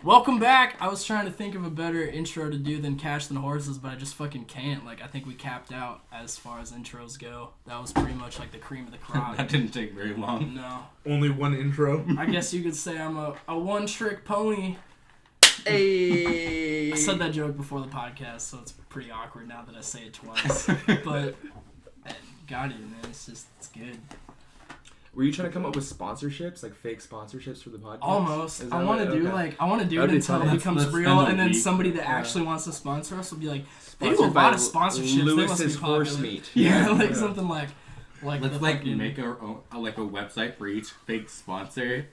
Welcome back. I was trying to think of a better intro to do than Cash Than Horses, but I just fucking can't. Like, I think we capped out as far as intros go. That was pretty much like the cream of the crop. That didn't take very long. No. Only one intro. I guess you could say I'm a one-trick pony. Hey. I said that joke before the podcast, so it's pretty awkward now that I say it twice. But, got it, man. It's good. Were you trying to come up with sponsorships, like fake sponsorships for the podcast? Almost. I want to do it until funny. it becomes Let's real, spend a and then week. somebody that actually wants to sponsor us will be like, they do a Sponsored by lot of sponsorships. They must Lewis's be popular. horse meat. Yeah, like something like Let's the like fucking- make a website for each fake sponsor.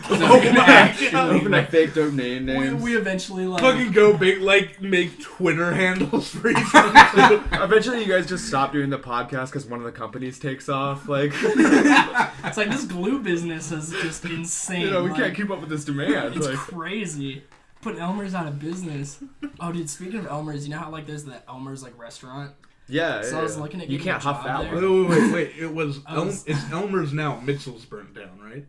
Oh my god. Open a fake domain names. We eventually like Fucking go big, like, make Twitter handles for each other. Eventually, you guys just stop doing the podcast because one of the companies takes off. Like, it's like this glue business is just insane. we like, can't keep up with this demand. It's Like, crazy. Putting Elmer's out of business. Oh, dude. Speaking of Elmer's, you know how like there's the Elmer's like restaurant. yeah, So I was looking at you getting can't a huff job that there. one. Wait. It was, was- it's Elmer's now. Mitchell's burnt down, right?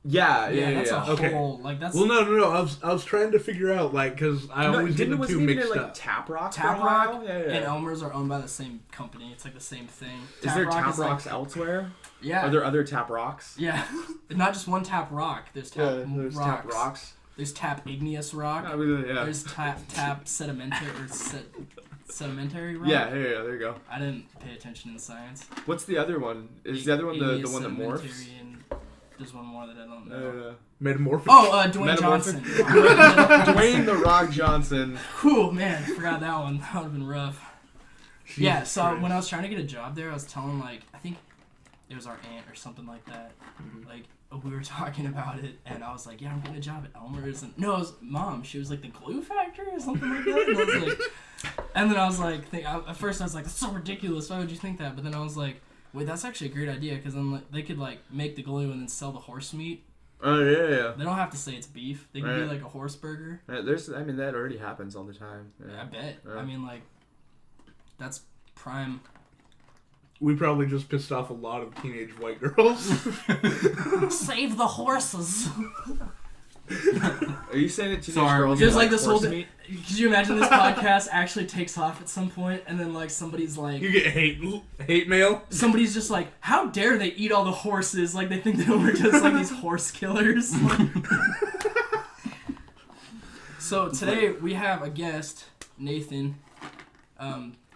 Yeah. That's a Okay. whole like that's Well, no. I was trying to figure out, like, because I always get the was two even mixed like up. Tap Rock? Tap for a while? Rock Yeah. and Elmer's are owned by the same company. It's like the same thing. Is there Tap Rock Rocks like, elsewhere? Yeah. Are there other Tap Rocks? Yeah. Not just one Tap Rock. There's Tap There's Rocks. Tap Rocks. There's Tap Igneous Rock. I mean, yeah. There's Tap Sedimentary Sedimentary Rock. Yeah, there you go. I didn't pay attention in science. What's the other one? Is the other one the Igneous one that morphs? Sedimentary and there's one more that I don't know. Metamorphic. Oh, Dwayne Metamorphic. Johnson. Dwayne the Rock Johnson. Whew, man, forgot that one. That would have been rough. Jesus Yeah, so Christ. when I was trying to get a job there, I was telling, like, I think it was our aunt or something like that. Like, we were talking about it, and I was like, yeah, I'm getting a job at Elmer's. And no, it was Mom. She was like, the glue factory or something like that. And I was like, and then I was like, at first I was like, that's so ridiculous. Why would you think that? But then I was like, wait, that's actually a great idea, because then like, they could, like, make the glue and then sell the horse meat. Oh yeah. They don't have to say it's beef. They could be Right. like a horse burger. That already happens all the time. Yeah. I bet. Yeah. I mean, like, that's prime. We probably just pissed off a lot of teenage white girls. Save the horses. Are you saying that teenage So are girls Just like like this whole horse thing. meat? Could you imagine this podcast actually takes off at some point, and then like somebody's like, You get hate mail. somebody's just like, how dare they eat all the horses? Like they think that we're just like these horse killers. So today we have a guest, Nathan.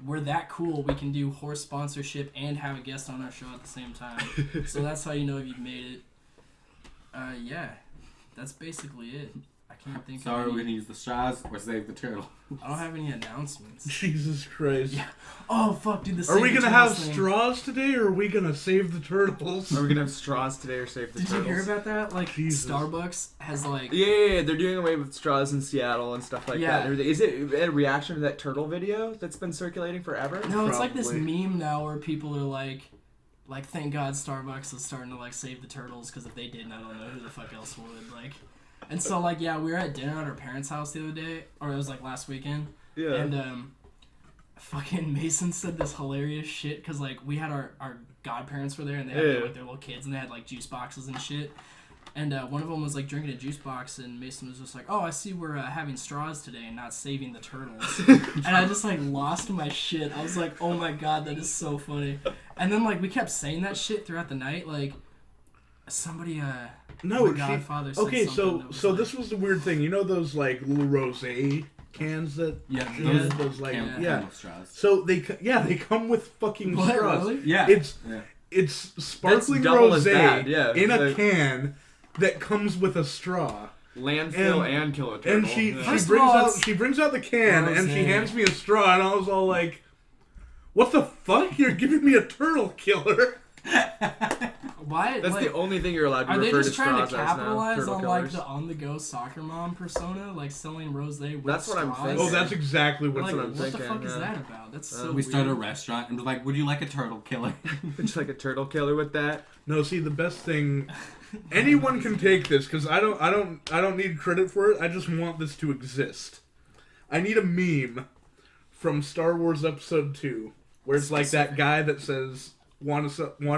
We're that cool. We can do horse sponsorship and have a guest on our show at the same time. So that's how you know if you've made it. Yeah, that's basically it. I can't think So of are we any. gonna use the straws or save the turtle? I don't have any announcements. Jesus Christ. Yeah. Oh fuck, dude! Are we gonna have straws today, or are we gonna save the turtles? Are we gonna have straws today or save the Did turtles? you hear about that? Like Jesus. Starbucks has like Yeah, they're doing away with straws in Seattle and stuff like Yeah. that. and everything. Is it a reaction to that turtle video that's been circulating forever? no, it's like this Probably. meme now where people are like thank God Starbucks is starting to like save the turtles because if they didn't, I don't know who the fuck else would like. And so like yeah, we were at dinner at our parents' house the other day, or it was like last weekend, Yeah. and fucking Mason said this hilarious shit because like we had our godparents were there and they had like their little kids and they had like juice boxes and shit. And one of them was like drinking a juice box, and Mason was just like, "Oh, I see we're having straws today and not saving the turtles." And I just like lost my shit. I was like, "Oh my god, that is so funny." And then like we kept saying that shit throughout the night. Like somebody, No, my godfather said okay, something that was so like, this was the weird thing. You know those like little rosé cans that Yeah, she those, had? Those like camel straws. So they come with fucking What, straws. really? Yeah. It's sparkling double as rosé bad, yeah. in a Like- can that comes with a straw. Landfill and kill a turtle. And she Yeah. First of all, it's she brings out the can and she rosé. hands me a straw, and I was all like, "What the fuck? You're giving me a turtle killer?" why? That's like, the only thing you're allowed to are they refer to just trying straws to as now. capitalize Turtle on killers. like the on-the-go soccer mom persona, like selling rosé with That's what I'm straws? thinking. Oh, that's exactly Like, what what I'm what the thinking, fuck is yeah. that about? That's so We start a weird. restaurant and we're like, would you like a turtle killer? Just like a turtle killer with that. No, see, the best thing, anyone can take this because I don't need credit for it. I just want this to exist. I need a meme from Star Wars Episode 2 where it's like that guy that says want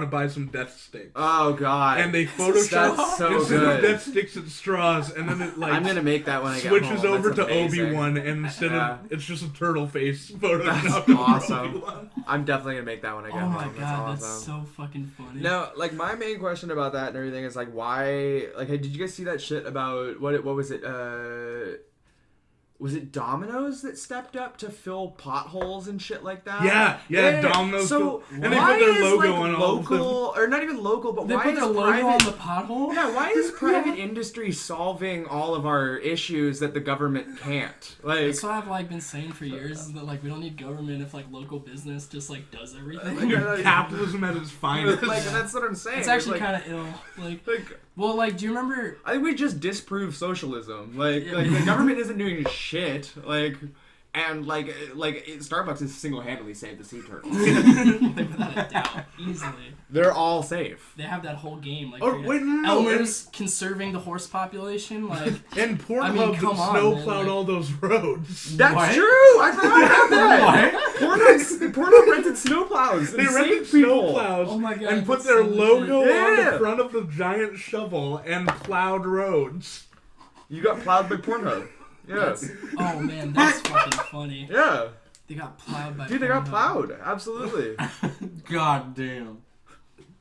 to buy some death sticks. Oh god. And they Photoshop That's so instead good. of death sticks and straws, and then it like I'm gonna make that when I get switches home. over That's to amazing. Obi-Wan, and instead Yeah. of it's just a turtle face photoshopped That's over awesome. Obi-Wan. I'm definitely gonna make that when I get Oh home. my god, That's that's awesome. so fucking funny. Now, like my main question about that and everything is like, why? Like, hey, did you guys see that shit about what was it? Was it Domino's that stepped up to fill potholes and shit like that? Yeah, Domino's. So and they why put their is logo like on all of them. local, or not even local, but They why put is their logo private? on the pothole? Yeah, why is private industry solving all of our issues that the government can't? Like, That's what I've like been saying for years is that like we don't need government if like local business just like does everything. Capitalism at its finest. like that's what I'm saying. It's actually like, kind of ill. like. Well, like, do you remember? I think we just disprove socialism. Like Yeah. the government isn't doing shit. And Starbucks has single-handedly saved the sea turtles. Like, without a doubt, easily. They're all safe. They have that whole game like. Oh, wait, no. Elmer's conserving the horse population, like. And Pornhub I mean, come on, snow man, plowed like- all those roads. That's What? true. I forgot about that. Pornhub rented snowplows. They and rented saved people. snowplows Oh my God, and put that's their so logo legit. on Yeah. the front of the giant shovel and plowed roads. You got plowed by Pornhub. Yeah. That's, oh man, that's fucking funny. Yeah. They got plowed by. Dude, they got Pornhub. plowed. Absolutely. God damn.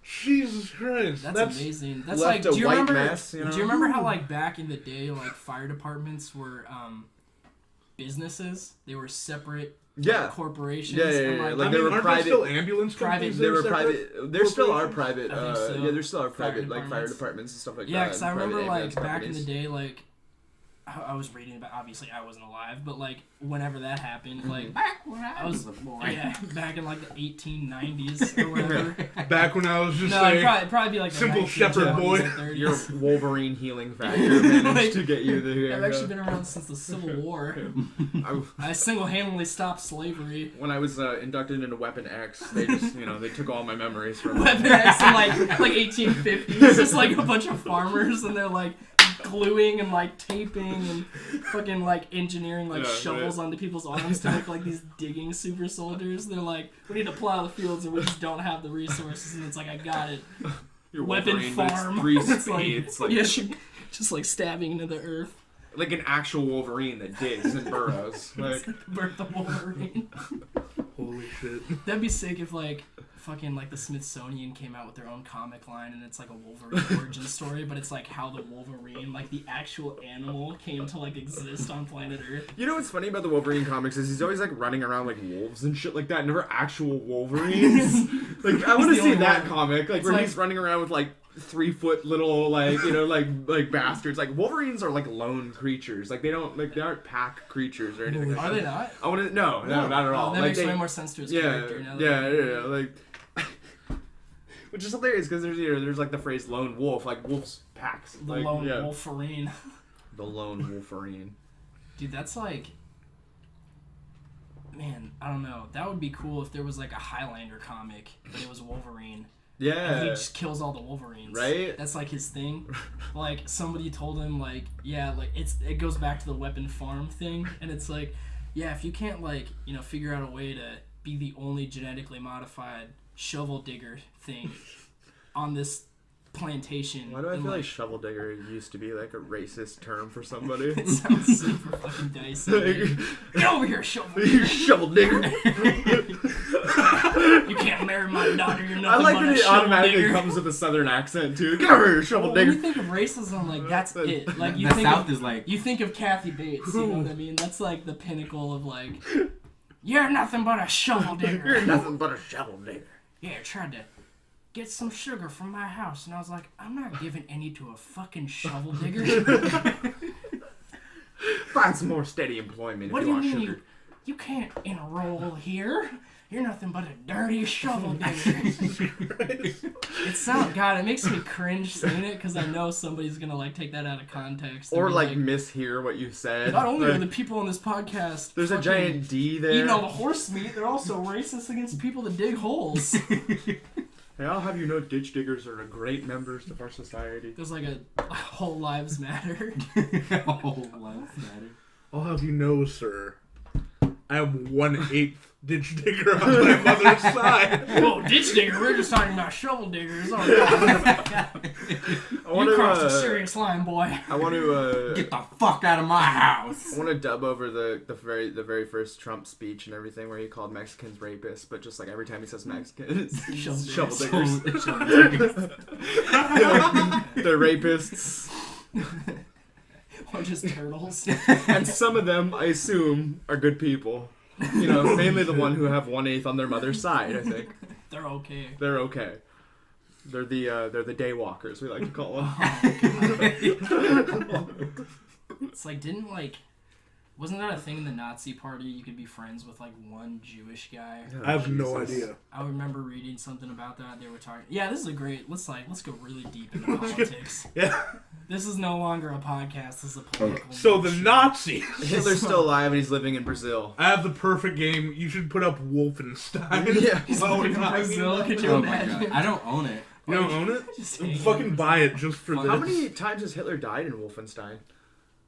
Jesus Christ. That's amazing. That's Left like, a do you white remember? mess, you know? Do you remember how like back in the day, like fire departments were businesses? They were separate Yeah. corporations. Yeah, yeah, and, yeah. like, Like, I they mean, were aren't private- there still ambulance private- companies? They that are were separate private. There still are corporations? private. I think so. Yeah, there still are Fire private, like fire departments. departments and stuff like yeah, that. because I and private remember like ambulance back in the companies. day, like I was reading about. Obviously, I wasn't alive, but like whenever that happened, like I was back in like the 1890s or whatever. Back when I was just No, saying, it'd probably be like the simple 1920s shepherd or boy. 30s. Your Wolverine healing factor managed to get you there. I've actually been around since the Civil War. I single-handedly stopped slavery. When I was inducted into Weapon X, they just, they took all my memories from me. Weapon X in like 1850s. It's just like a bunch of farmers and they're like gluing and like taping and fucking like engineering like Yeah, shovels onto people's arms to make like these digging super soldiers. They're like, we need to plow the fields and we just don't have the resources. And it's like, I got it. Your Weapon Wolverine, but farm. It's 3 It's like, speeds. Like, yeah, just like stabbing into the earth. like an actual Wolverine that digs and burrows. Like, Birth the Wolverine. holy shit. That'd be sick if like fucking like the Smithsonian came out with their own comic line and it's like a Wolverine origin story, but it's like how the Wolverine, like the actual animal, came to like exist on planet Earth. you know what's funny about the Wolverine comics is he's always like running around like wolves and shit like that. Never actual Wolverines. Like I want to the see only that one. comic, like It's where like- he's running around with like 3-foot little like like bastards. Like Wolverines are like lone creatures. Like they aren't pack creatures or anything. Are they not? I want to no, not at all. Oh, that like makes they, way more sense to his yeah, character now. yeah, like. Which is hilarious because there's like the phrase lone wolf, like wolf's packs. The like, lone yeah. Wolverine. The lone Wolverine. Dude, that's like... Man, I don't know. That would be cool if there was like a Highlander comic, but it was Wolverine. And he Yeah. just kills all the Wolverines. Right? That's like his thing. Like somebody told him like, yeah, like it goes back to the weapon farm thing, and it's like, yeah, if you can't like, figure out a way to be the only genetically modified shovel digger thing on this plantation. Why do I then, feel like shovel digger used to be like a racist term for somebody? it sounds super fucking dicey. man. Get over here, shovel digger. Shovel digger. You can't marry my daughter. You're I nothing like but that a it shovel automatically digger. comes with a southern accent too. Get over here, shovel When you digger. think of racism, like that's it. Like you The think South of, is like, you think of Kathy Bates. You know what I mean? That's like the pinnacle of like, you're nothing but a shovel digger. You're nothing but a shovel digger. Yeah, I tried to get some sugar from my house, and I was like, I'm not giving any to a fucking shovel digger. Find some more steady employment What if do you you want mean sugar. you can't enroll here? You're nothing but a dirty shovel digger. God, it makes me cringe saying it because I know somebody's gonna like take that out of context. Or and be like mishear what you said. not only are Like, the people on this podcast there's a fucking giant D there. eating all the horse meat, they're also racist against people that dig holes. Hey, I'll have you know ditch diggers are great members of our society. There's like a whole lives matter. oh, life matter. I'll have you know, sir, I am 1/8 ditch digger on my mother's side. Whoa, ditch digger. We're just talking about shovel diggers. Oh, God. You crossed a serious line, boy. I want to Get the fuck out of my house. I want to dub over the very first Trump speech and everything where he called Mexicans rapists, but just like every time he says Mexicans, shovel diggers. They're rapists. Or just turtles. And some of them, I assume, are good people. You know, mainly the one who have 1/8 on their mother's side, I think. They're okay. They're okay. They're the daywalkers, we like to call them. It's like, wasn't that a thing in the Nazi party? You could be friends with like one Jewish guy. I have no idea. I remember reading something about that. They were talking. Yeah, this is a great. Let's go really deep into politics. Yeah. This is no longer a podcast. This is a political. So the bullshit. Nazis. Hitler's still alive and he's living in Brazil. I have the perfect game. You should put up Wolfenstein. Yeah. He's Oh, living in no, Brazil. Could you Oh my imagine? god. I don't own it. You don't own it? Just hanging Fucking in buy it just for this. How many times has Hitler died in Wolfenstein?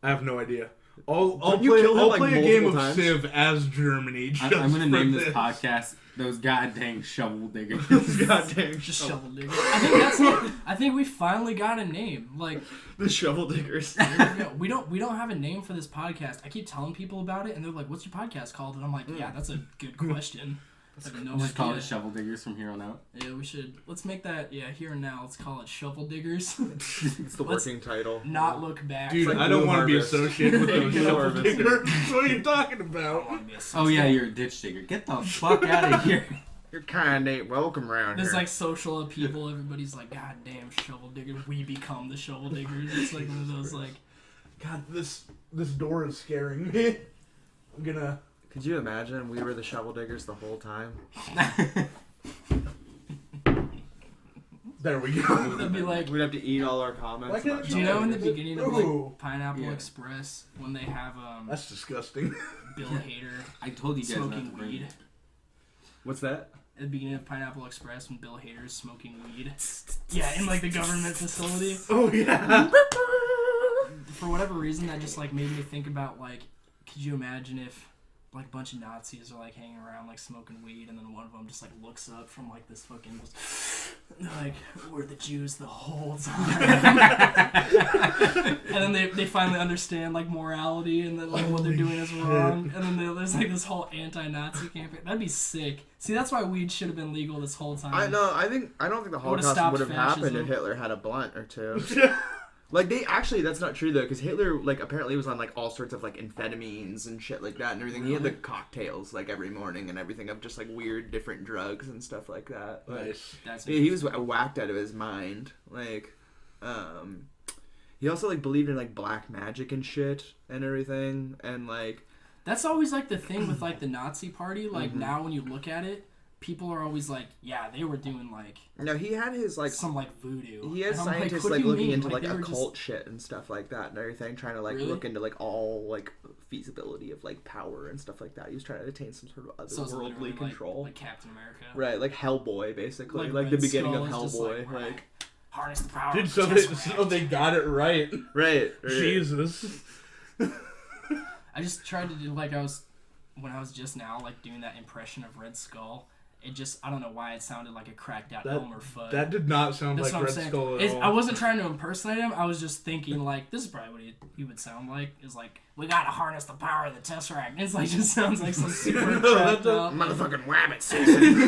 I have no idea. I'll Don't you kill him, I'll like, play a game of multiple times? Civ as Germany. Just I'm gonna for name this podcast "Those Goddamn Shovel Diggers." Goddamn. Just shovel digger. I think that's it. I think we finally got a name. Like, The shovel diggers. we don't have a name for this podcast. I keep telling people about it, and they're like, "What's your podcast called?" And I'm like, "Yeah, that's a good question." I have no Just call idea. it Shovel Diggers from here on out. Yeah, we should. Let's make that. Yeah, here and now. Let's call it Shovel Diggers. It's the Let's working title. Not look back. Dude, like I don't Blue want to be Harvest. associated with those Blue shovel Harvest. diggers. What are you talking I don't about? want to be a Oh yeah, you're a ditch digger. Get the fuck out of here. Your kind ain't welcome around There's here. like social upheaval. Everybody's like, "God damn, shovel diggers." We become the shovel diggers. It's like one of those like. God, this door is scaring me. I'm gonna. Could you imagine we were the shovel diggers the whole time? There we go. That'd be like. We'd have to eat all our comments. Why can't about Do you know in the shovel beginning of Ooh. like Pineapple Yeah. Express when they have That's disgusting. Bill Hader I told you guys not to smoking bring weed? it. What's that? At the beginning of Pineapple Express when Bill Hader's smoking weed. Yeah, in like the government facility. Oh yeah. For whatever reason, that just like made me think about like, could you imagine if like a bunch of Nazis are like hanging around like smoking weed, and then one of them just like looks up from like this fucking and they're like, we're the Jews the whole time. And then they finally understand like morality and that like what they're doing is wrong, and then there's like this whole anti-Nazi campaign. That'd be sick. See, that's why weed should have been legal this whole time. I don't think the would've Holocaust stopped would have happened fascism. if Hitler had a blunt or two. Like that's not true though, because Hitler like apparently was on like all sorts of like amphetamines and shit like that and everything. He had the cocktails like every morning and everything of just like weird different drugs and stuff like that. Like, Nice. That's yeah, he was whacked out of his mind. Like, he also like believed in like black magic and shit and everything, and like That's always like the thing with like the Nazi party. Like now when you look at it, people are always like, yeah, they were doing like no, he had his like some like voodoo. he has And I'm scientists what like do you looking mean? into like they were occult shit and stuff like that and everything, trying to like Really? look into like all like feasibility of like power and stuff like that. He was trying to attain some sort of So it's otherworldly literally control. like Captain America. Right, like Hellboy basically, like Red the beginning Skull of is just Hellboy, like, like harness the power. Dude, of so the they, Tesseract. so they got it right. right. Jesus. I just tried to do like when I was just now like doing that impression of Red Skull. It just, I don't know why it sounded like a cracked out Elmer Fudd. That did not sound That's like what I'm Red saying. Skull at It's- all. I wasn't trying to impersonate him. I was just thinking like, this is probably what he would sound like. Is like, we gotta harness the power of the Tesseract. And it's like, just sounds like some super cracked out. Motherfucking wabbit season.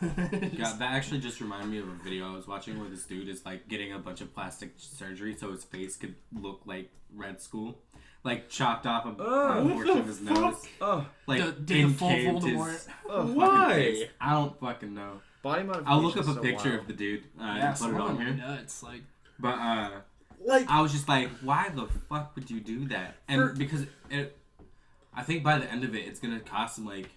God, that actually just reminded me of a video I was watching where this dude is like getting a bunch of plastic surgery so his face could look like Red Skull. Like chopped off a portion of his nose. Oh, Like Did the full encaved Voldemort. his oh. Why? face. I don't fucking know. Body modification. I'll look up is a so picture wild. of the dude Yeah, and put it some on of them here. are nuts. Like, But Like, I was just like, why the fuck would you do that? And because I think by the end of it, it's gonna cost him like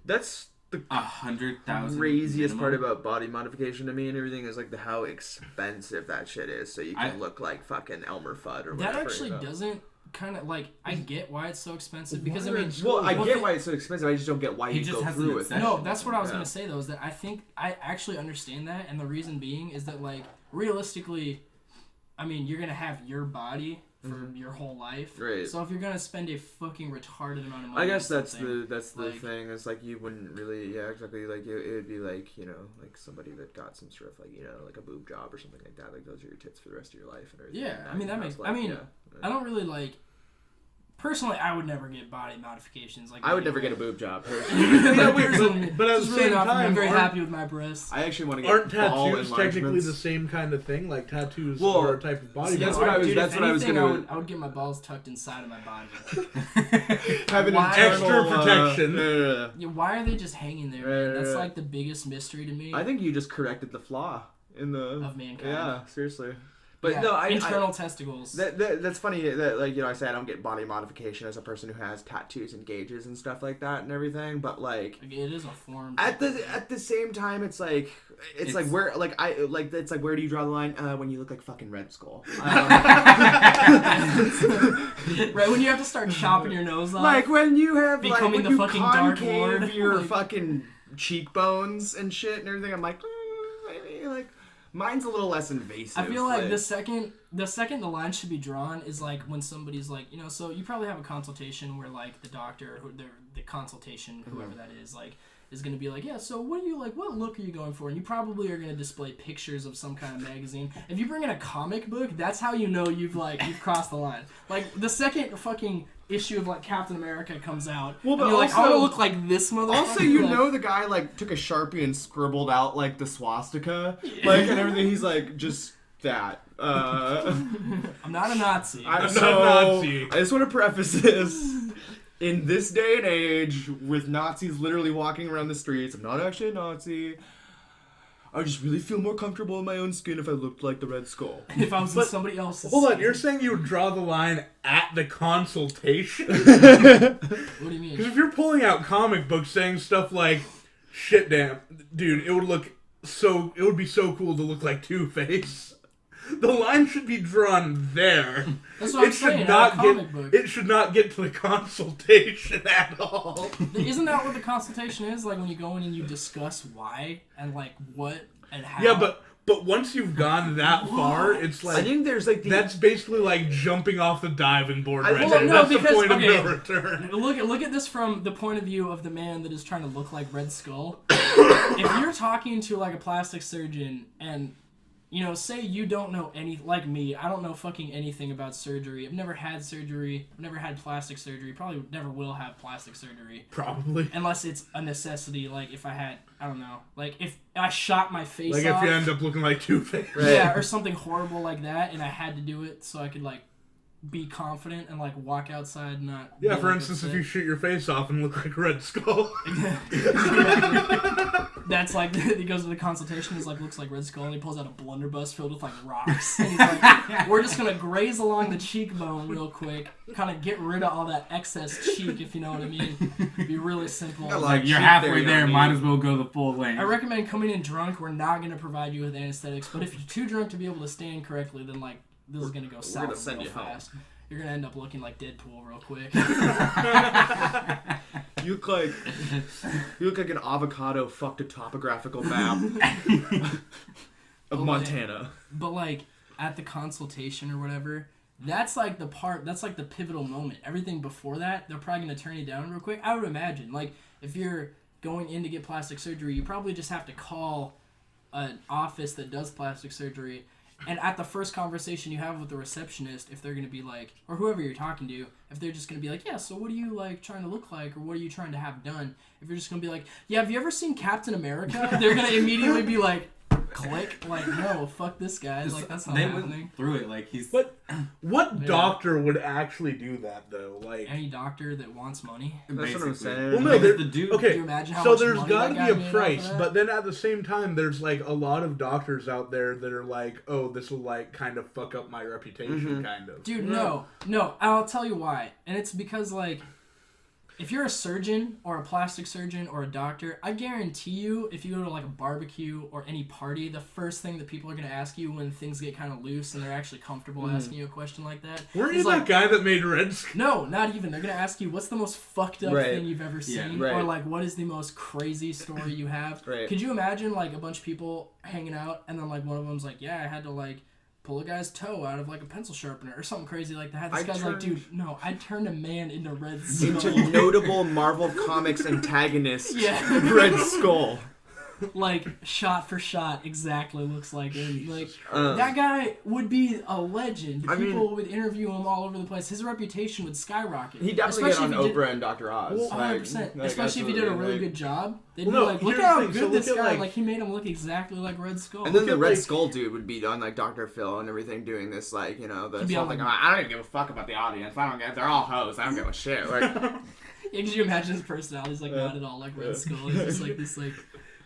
That's the 100,000. craziest part minimum. about body modification to me and everything is like how expensive that shit is. So you can look like fucking Elmer Fudd or whatever. that actually you know? doesn't kind of like, I get why it's so expensive because I mean, Well, I what get the- why it's so expensive. I just don't get why He you just go has through an with obsession. it. No, that's what I was Yeah. gonna say though. Is that I think I actually understand that, and the reason being is that like realistically, I mean, you're gonna have your body for your whole life. Right. So if you're gonna spend a fucking retarded amount of money, I guess on that's something, the thing. It's like you wouldn't really, yeah, exactly. Like it would be like like somebody that got some sort of like like a boob job or something like that. Like those are your tits for the rest of your life and everything. Yeah, I mean that makes. Like, I mean, I don't really like. Personally, I would never get body modifications. Like I would never get a boob job. But at the same time, I'm very happy with my breasts. I actually want to get aren't ball tattoos technically enlargements. the same kind of thing? Like tattoos Well, are a type of body. see, that's modification. what I was. Dude, That's if what I was anything, gonna. I would get my balls tucked inside of my body. Have an Why- Extra internal, protection. Yeah, why are they just hanging there, man? That's like the biggest mystery to me. I think you just corrected the flaw in the of mankind. Yeah, seriously. But Yeah, no, internal testicles. That's funny that like I say I don't get body modification as a person who has tattoos and gauges and stuff like that and everything. But like it is a form. at the same time, it's like where it's like where do you draw the line? When you look like fucking Red Skull. Right when you have to start chopping your nose off. Like when you have becoming when the you fucking Dark concave Lord. your Like- fucking cheekbones and shit and everything. I'm like, maybe like mine's a little less invasive. I feel like the second the line should be drawn is like when somebody's like, so you probably have a consultation where like the doctor, the consultation, whoever that is, like is going to be like, yeah, so what do you like? What look are you going for? And you probably are going to display pictures of some kind of magazine. If you bring in a comic book, that's how you know you've crossed the line. Like the second fucking issue of like Captain America comes out, Well, and but you're like, I also- want to look like this motherfucker. Also, the guy like took a Sharpie and scribbled out like the swastika, like and everything. He's like just that. I'm not a Nazi. I'm not a Nazi. I just want to preface this. In this day and age, with Nazis literally walking around the streets, I'm not actually a Nazi. I just really feel more comfortable in my own skin if I looked like the Red Skull. If I was in somebody else's Hold on, skin. you're saying you would draw the line at the consultation? What do you mean? Because if you're pulling out comic books saying stuff like, "Shit, damn, dude, it would be so cool to look like Two-Face." The line should be drawn there. That's what I'm saying. It should not get to the consultation at all. Isn't that what the consultation is? Like when you go in and you discuss why and like what and how. Yeah, but once you've gone that far, it's I like think there's like that's basically like jumping off the diving board right well, there. no, That's because- the point okay. of no return. Look at this from the point of view of the man that is trying to look like Red Skull. If you're talking to like a plastic surgeon and say you don't know like me, I don't know fucking anything about surgery. I've never had surgery. I've never had plastic surgery. Probably never will have plastic surgery. Probably. Unless it's a necessity, like if I had, I don't know, like if I shot my face Like off. if you end up looking like Two-Face. Right. Yeah, or something horrible like that, and I had to do it so I could like be confident and like walk outside and not. Yeah, be, for like, instance, if upset. you shoot your face off and look like Red Skull. That's like he goes to the consultation. He's like looks like Red Skull, and he pulls out a blunderbuss filled with like rocks. And he's like, "We're just gonna graze along the cheekbone real quick, kind of get rid of all that excess cheek, if you know what I mean. Be really simple." I Like, you're cheek halfway there, there, you might know. as well go the full length. I recommend coming in drunk. We're not gonna provide you with anesthetics, but if you're too drunk to be able to stand correctly, then like this is gonna go south gonna send real you home. fast. You're gonna end up looking like Deadpool real quick. You look like an avocado fucked a topographical map of Montana. But like at the consultation or whatever, that's like the pivotal moment. Everything before that, they're probably gonna turn you down real quick. I would imagine. Like if you're going in to get plastic surgery, you probably just have to call an office that does plastic surgery. And at the first conversation you have with the receptionist, if they're going to be like, or whoever you're talking to, if they're just going to be like, yeah, so what are you like trying to look like, or what are you trying to have done? If you're just going to be like, yeah, have you ever seen Captain America? They're going to immediately be like, click, like, no, fuck this guy. Like, that's not they happening. went through it like he's. But what Yeah. doctor would actually do that though? Like, Any doctor that wants money. That's what I'm basically. saying. well, no, Like, there- the dude. okay. Can you imagine how So much there's money got to that be guy a made price, off of that? but then at the same time, there's like a lot of doctors out there that are like, oh, this will like kind of fuck up my reputation, kind of. Dude, no, I'll tell you why. And it's because, like, if you're a surgeon or a plastic surgeon or a doctor, I guarantee you, if you go to, like, a barbecue or any party, the first thing that people are going to ask you when things get kind of loose and they're actually comfortable asking you a question like that. Weren't is you like, that guy that made Red Skull? No, not even. They're going to ask you, what's the most fucked up Right. thing you've ever seen? right. Or, like, what is the most crazy story you have? Right. Could you imagine, like, a bunch of people hanging out and then, like, one of them's like, yeah, I had to, like, pull a guy's toe out of like a pencil sharpener or something crazy like that. This guy's like, turned- dude, no, I turned a man into Red Skull. Into notable Marvel Comics antagonist, Yeah. Red Skull. Like shot for shot, exactly looks like him. Like Um, that guy would be a legend. I mean- People would interview him all over the place. His reputation would skyrocket. He definitely get on if he Oprah and Dr. Oz. Well, 100%. Especially if he did a really good job. They'd be like, look here's at how the thing. So good this look at, guy, like- like he made him look exactly like Red Skull. And then the at, Red like- Skull dude would be on like Dr. Phil and everything, doing this like the He'd be whole on, thing. like- I don't even give a fuck about the audience. They're all hoes. I don't give a shit. Like, Yeah, could you imagine his personality? He's like not at all like Red Skull. He's just like this like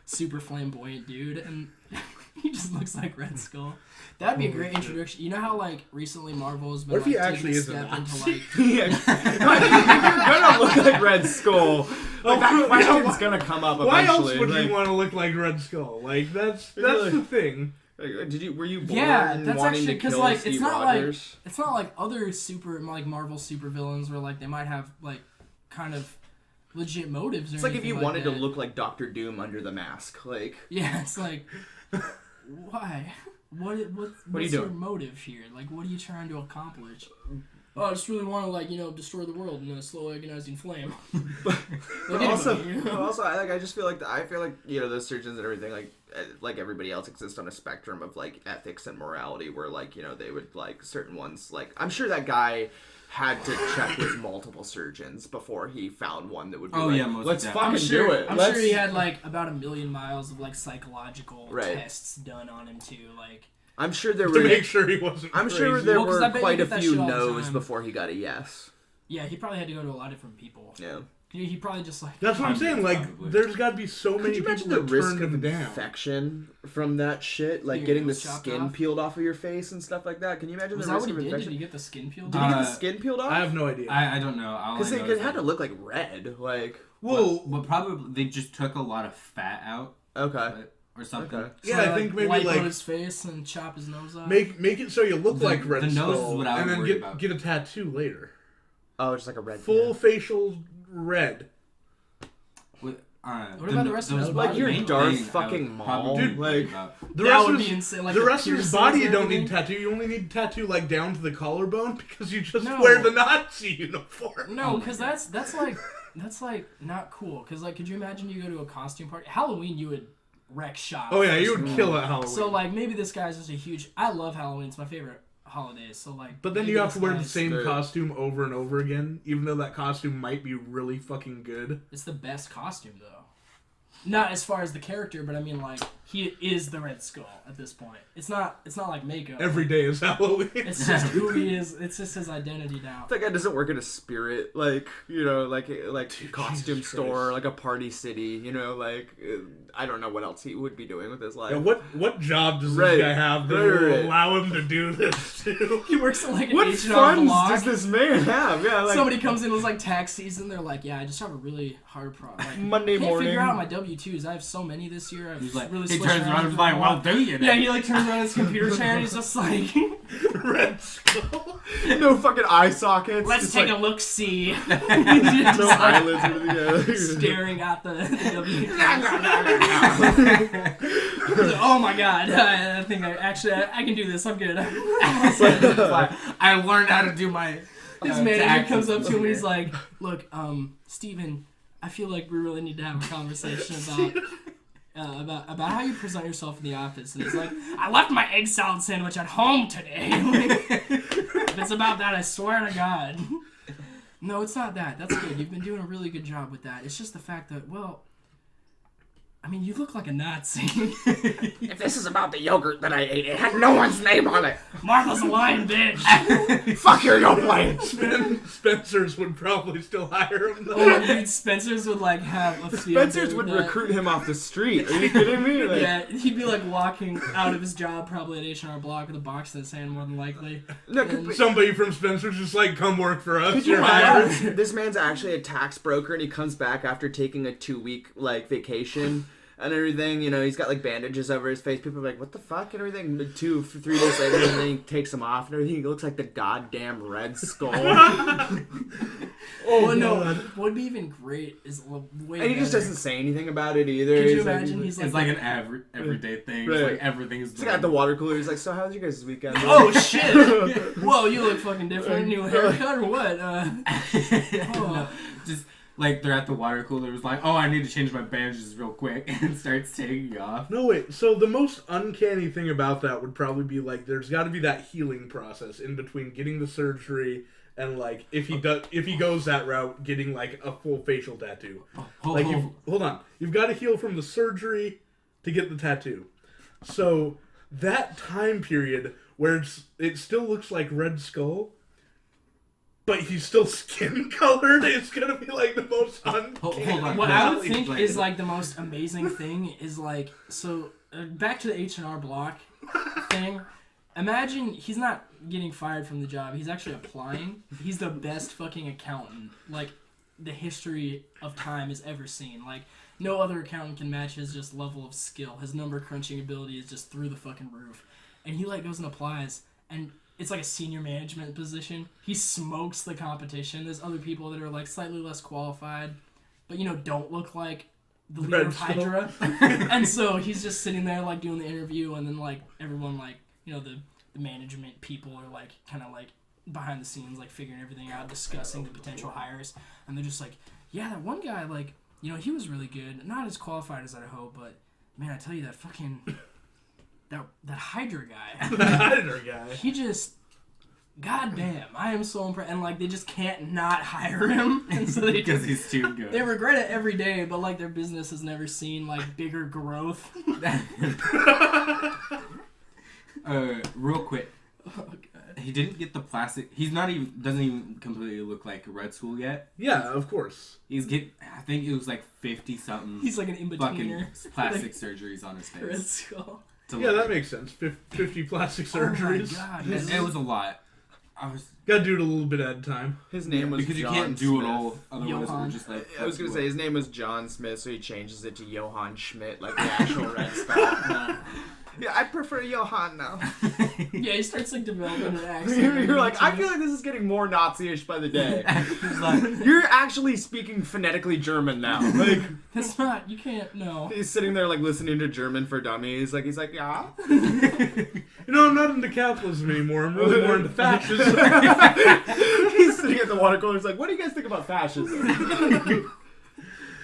super flamboyant dude, and he just looks like Red Skull. That'd be a great introduction. You know how like recently Marvel has been What if he like, actually taking a is a step into Nazi? like you're gonna look like Red Skull. Like, that question's gonna come up Why eventually. else would like, you want to look like Red Skull? Like that's Really? the thing. Were you born yeah, that's wanting actually to kill like Steve it's not Rogers? like it's not like other super like Marvel supervillains where like they might have like kind of legit motives. Or It's like if you anything wanted that. to look like Doctor Doom under the mask. Like, Yeah, it's like why? What's are you your doing? motive here? Like, what are you trying to accomplish? Oh, I just really want to, like, destroy the world in a slow agonizing flame. Like, also, anybody, you know? also, I just feel like those surgeons and everything like everybody else exist on a spectrum of like ethics and morality where like they would like certain ones like I'm sure that guy had to check with multiple surgeons before he found one that would be most let's definitely. fucking do it. I'm Let's... sure he had, like, about 1 million miles of, like, psychological Right. tests done on him, too. Like, I'm sure there To were make sure he wasn't. I'm sure crazy. there Well, 'cause I were bet you quite a get that few shit all the no's time. before he got a yes. yeah, he probably had to go to a lot of different people. Yeah. He probably just, like... That's what I'm saying. Like, Probably. there's got to be so Could many you people imagine the that risk turned of him down. infection from that shit? Like Your getting the nose chopped skin off? peeled off of your face and stuff like that. Can you imagine Was the that risk what of he did? Did infection? he get the skin peeled? Did he get the Uh, skin peeled off? I have no idea. I don't know. All I Because know it is had that- to look like red. Like, well, But probably they just took a lot of fat out okay. or something. Okay. yeah, So, I think maybe wipe like out his face and chop his nose off. make it so you look The- like Red the nose Skull, is what I and would then worry about. get a tattoo later. Oh, just like a red. Full facial red. What about the rest of his the body? Like your main Darth thing I fucking would Maul. probably Dude, worry like- about- The That rest would of be his, insane. Like the rest of his piercings body you and don't need everything. tattoo. You only need tattoo like down to the collarbone because you just No. wear the Nazi uniform. No, because that's like not cool. Because like, could you imagine you go to a costume party? Halloween, you would wreck shop. Oh yeah, you first would of all. kill at Halloween. So like, maybe this guy's just a huge. I love Halloween. It's my favorite holiday. So like, but then maybe you have this to wear the guy's- same the- costume over and over again, even though that costume might be really fucking good. It's the best costume though. Not as far as the character, but I mean like he is the Red Skull at this point. It's not like makeup. Every day is Halloween. It's just who he is. It's just his identity now. That guy doesn't work at a spirit, like costume Jesus store, Christ. like a party city. I don't know what else he would be doing with his life. Yeah, what job does Right. this guy have that Right, will right. allow him to do this too? He works at like an What agent on the funds block. does this man have? Yeah, like Somebody comes in with like tax season. They're like, "Yeah, I just have a really hard problem. Like, Monday can't morning. figure out my W-2s. I have so many this year. I've He's like, really he switched turns around and is like, different well, ones." do you then? Yeah, he like turns around his computer chair and he's just like, Red Skull. no fucking eye sockets. "Let's just take like, a look, see." no eyelids or anything. Staring at the W. Oh my god! I think I can do this. I'm good. I learned how to do my. His manager comes up to him and he's like, "Look, Steven, I feel like we really need to have a conversation about how you present yourself in the office." And he's like, "I left my egg salad sandwich at home today." If it's about that, I swear to God. No, it's not that. That's good. You've been doing a really good job with that. It's just the fact that, well, I mean, you look like a Nazi. If this is about the yogurt that I ate, it had no one's name on it. Martha's a lying bitch. Fuck your complaint. Spencer's would probably still hire him though. Oh, dude, Spencer's would like have a field Spencer's day would with that. recruit him off the street. Are you kidding me? Like, Yeah, he'd be like walking out of his job probably at H&R Block with a box in his hand more than likely. No, And- Somebody from Spencer's just like, come work for us. could you You're hired. imagine? This man's actually a tax broker, and he comes back after taking a 2-week vacation and everything. He's got like bandages over his face. People are like, "What the fuck?" and everything. 2-3 days later, and then he takes them off and everything. He looks like the goddamn Red Skull. Oh, well, no. God. What would be even great is way. And he just better. doesn't say anything about it either. Could you He's imagine? He's It's like an everyday thing. Right. It's like everything's. He's got the water cooler. He's like, so how's you guys' weekend? Oh shit! Whoa, you look fucking different. New haircut or what? No, just like they're at the water cooler. It was like, oh, I need to change my bandages real quick, and starts taking off. No, wait. So the most uncanny thing about that would probably be like there's got to be that healing process in between getting the surgery and like if he goes that route, getting like a full facial tattoo. Hold on. You've got to heal from the surgery to get the tattoo. So that time period where it still looks like Red Skull, but he's still skin colored, it's gonna be like the most uncanny. Hold on. What I would think Like- is like the most amazing thing is like back to the H&R Block thing. Imagine he's not getting fired from the job. He's actually applying. He's the best fucking accountant like the history of time has ever seen. Like no other accountant can match his just level of skill. His number crunching ability is just through the fucking roof. And he like goes and applies and it's like a senior management position. He smokes the competition. There's other people that are like slightly less qualified, but don't look like the leader of Hydra. And so he's just sitting there like doing the interview, and then like everyone like the management people are like kind of like behind the scenes like figuring everything out, discussing the potential hires, and they're just like, yeah, that one guy like he was really good, not as qualified as I'd hope, but man, I tell you that fucking. That Hydra guy. The Hydra guy. He just, goddamn, I am so impressed. And like they just can't not hire him, and so they because he's too good. They regret it every day, but like their business has never seen like bigger growth. Real quick. Oh god. He didn't get the plastic. Doesn't even completely look like Red Skull yet. Yeah, of course. I think it was like 50 something. He's like an in-betweener. Fucking plastic surgeries on his face. Red Skull. Yeah, that makes sense. 50 plastic surgeries. Oh my god. It was a lot. Gotta do it a little bit at a time. His name was because John you can't do Smith. it all. Otherwise, Johann. we're just like. I was gonna say his name was John Smith, so he changes it to Johann Schmidt, like the actual Red Skull. Yeah, I prefer Johann now. Yeah, he starts like developing an accent. You're like, I feel like this is getting more Nazi-ish by the day. He's like, You're actually speaking phonetically German now. Like That's not. You can't. No. he's sitting there like listening to German for Dummies. Like he's like, yeah. I'm not into capitalism anymore. I'm really more into fascism. He's sitting at the water cooler. He's like, what do you guys think about fascism?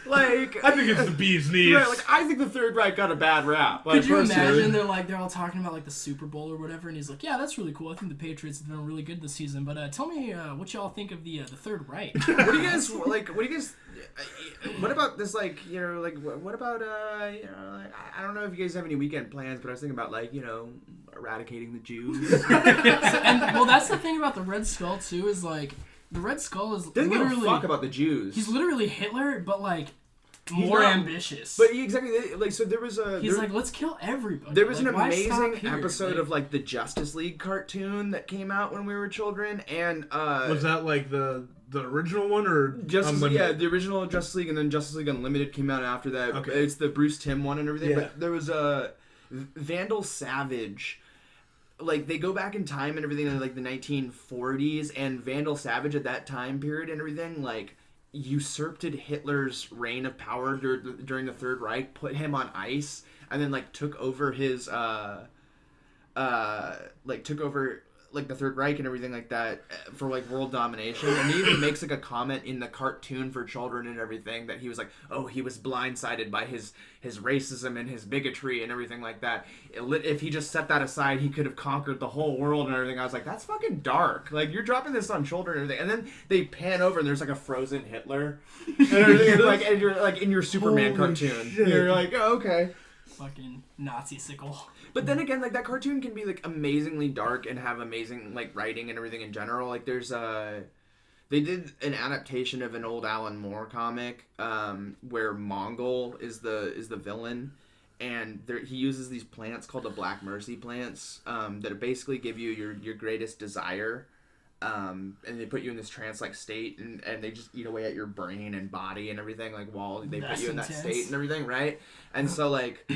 Like, I think it's the bee's knees. right, like I think the Third Reich got a bad rap. Like, Could you personally. imagine they're all talking about like the Super Bowl or whatever, and he's like, "Yeah, that's really cool. I think the Patriots have been really good this season." But tell me what y'all think of the Third Reich. What do you guys like? What do you guys? What about this? Like, like, what about like, I don't know if you guys have any weekend plans, but I was thinking about like, eradicating the Jews. And well, that's the thing about the Red Skull too. Is like the Red Skull is Doesn't give literally a fuck about the Jews. he's literally Hitler, but like more not- ambitious. But exactly, like, so there was a. He's like, let's kill everybody. There was like, an why stop amazing here? episode Like, of like the Justice League cartoon that came out when we were children, and Was that like the original one or Justice Unlimited? yeah, the original Justice League, and then Justice League Unlimited came out after that. Okay. It's the Bruce Timm one and everything. Yeah. But there was a Vandal Savage. Like they go back in time and everything in like the 1940s, and Vandal Savage at that time period and everything like usurped Hitler's reign of power during the Third Reich, put him on ice, and then like took over his like the Third Reich and everything like that for like world domination. And he even makes like a comment in the cartoon for children and everything that he was like, oh, he was blindsided by his racism and his bigotry and everything like that. If he just set that aside, he could have conquered the whole world and everything. I was like, that's fucking dark. Like, you're dropping this on children and everything. And then they pan over and there's like a frozen Hitler and everything. And you're like in your Superman Holy cartoon. shit. You're like, oh, okay. fucking Nazi sickle. But then again, like that cartoon can be like amazingly dark and have amazing like writing and everything in general. Like there's they did an adaptation of an old Alan Moore comic where Mongol is the villain, and he uses these plants called the Black Mercy plants that basically give you your greatest desire. And they put you in this trance-like state, and they just eat away at your brain and body and everything, like while they put you in that state and everything, right? And so like,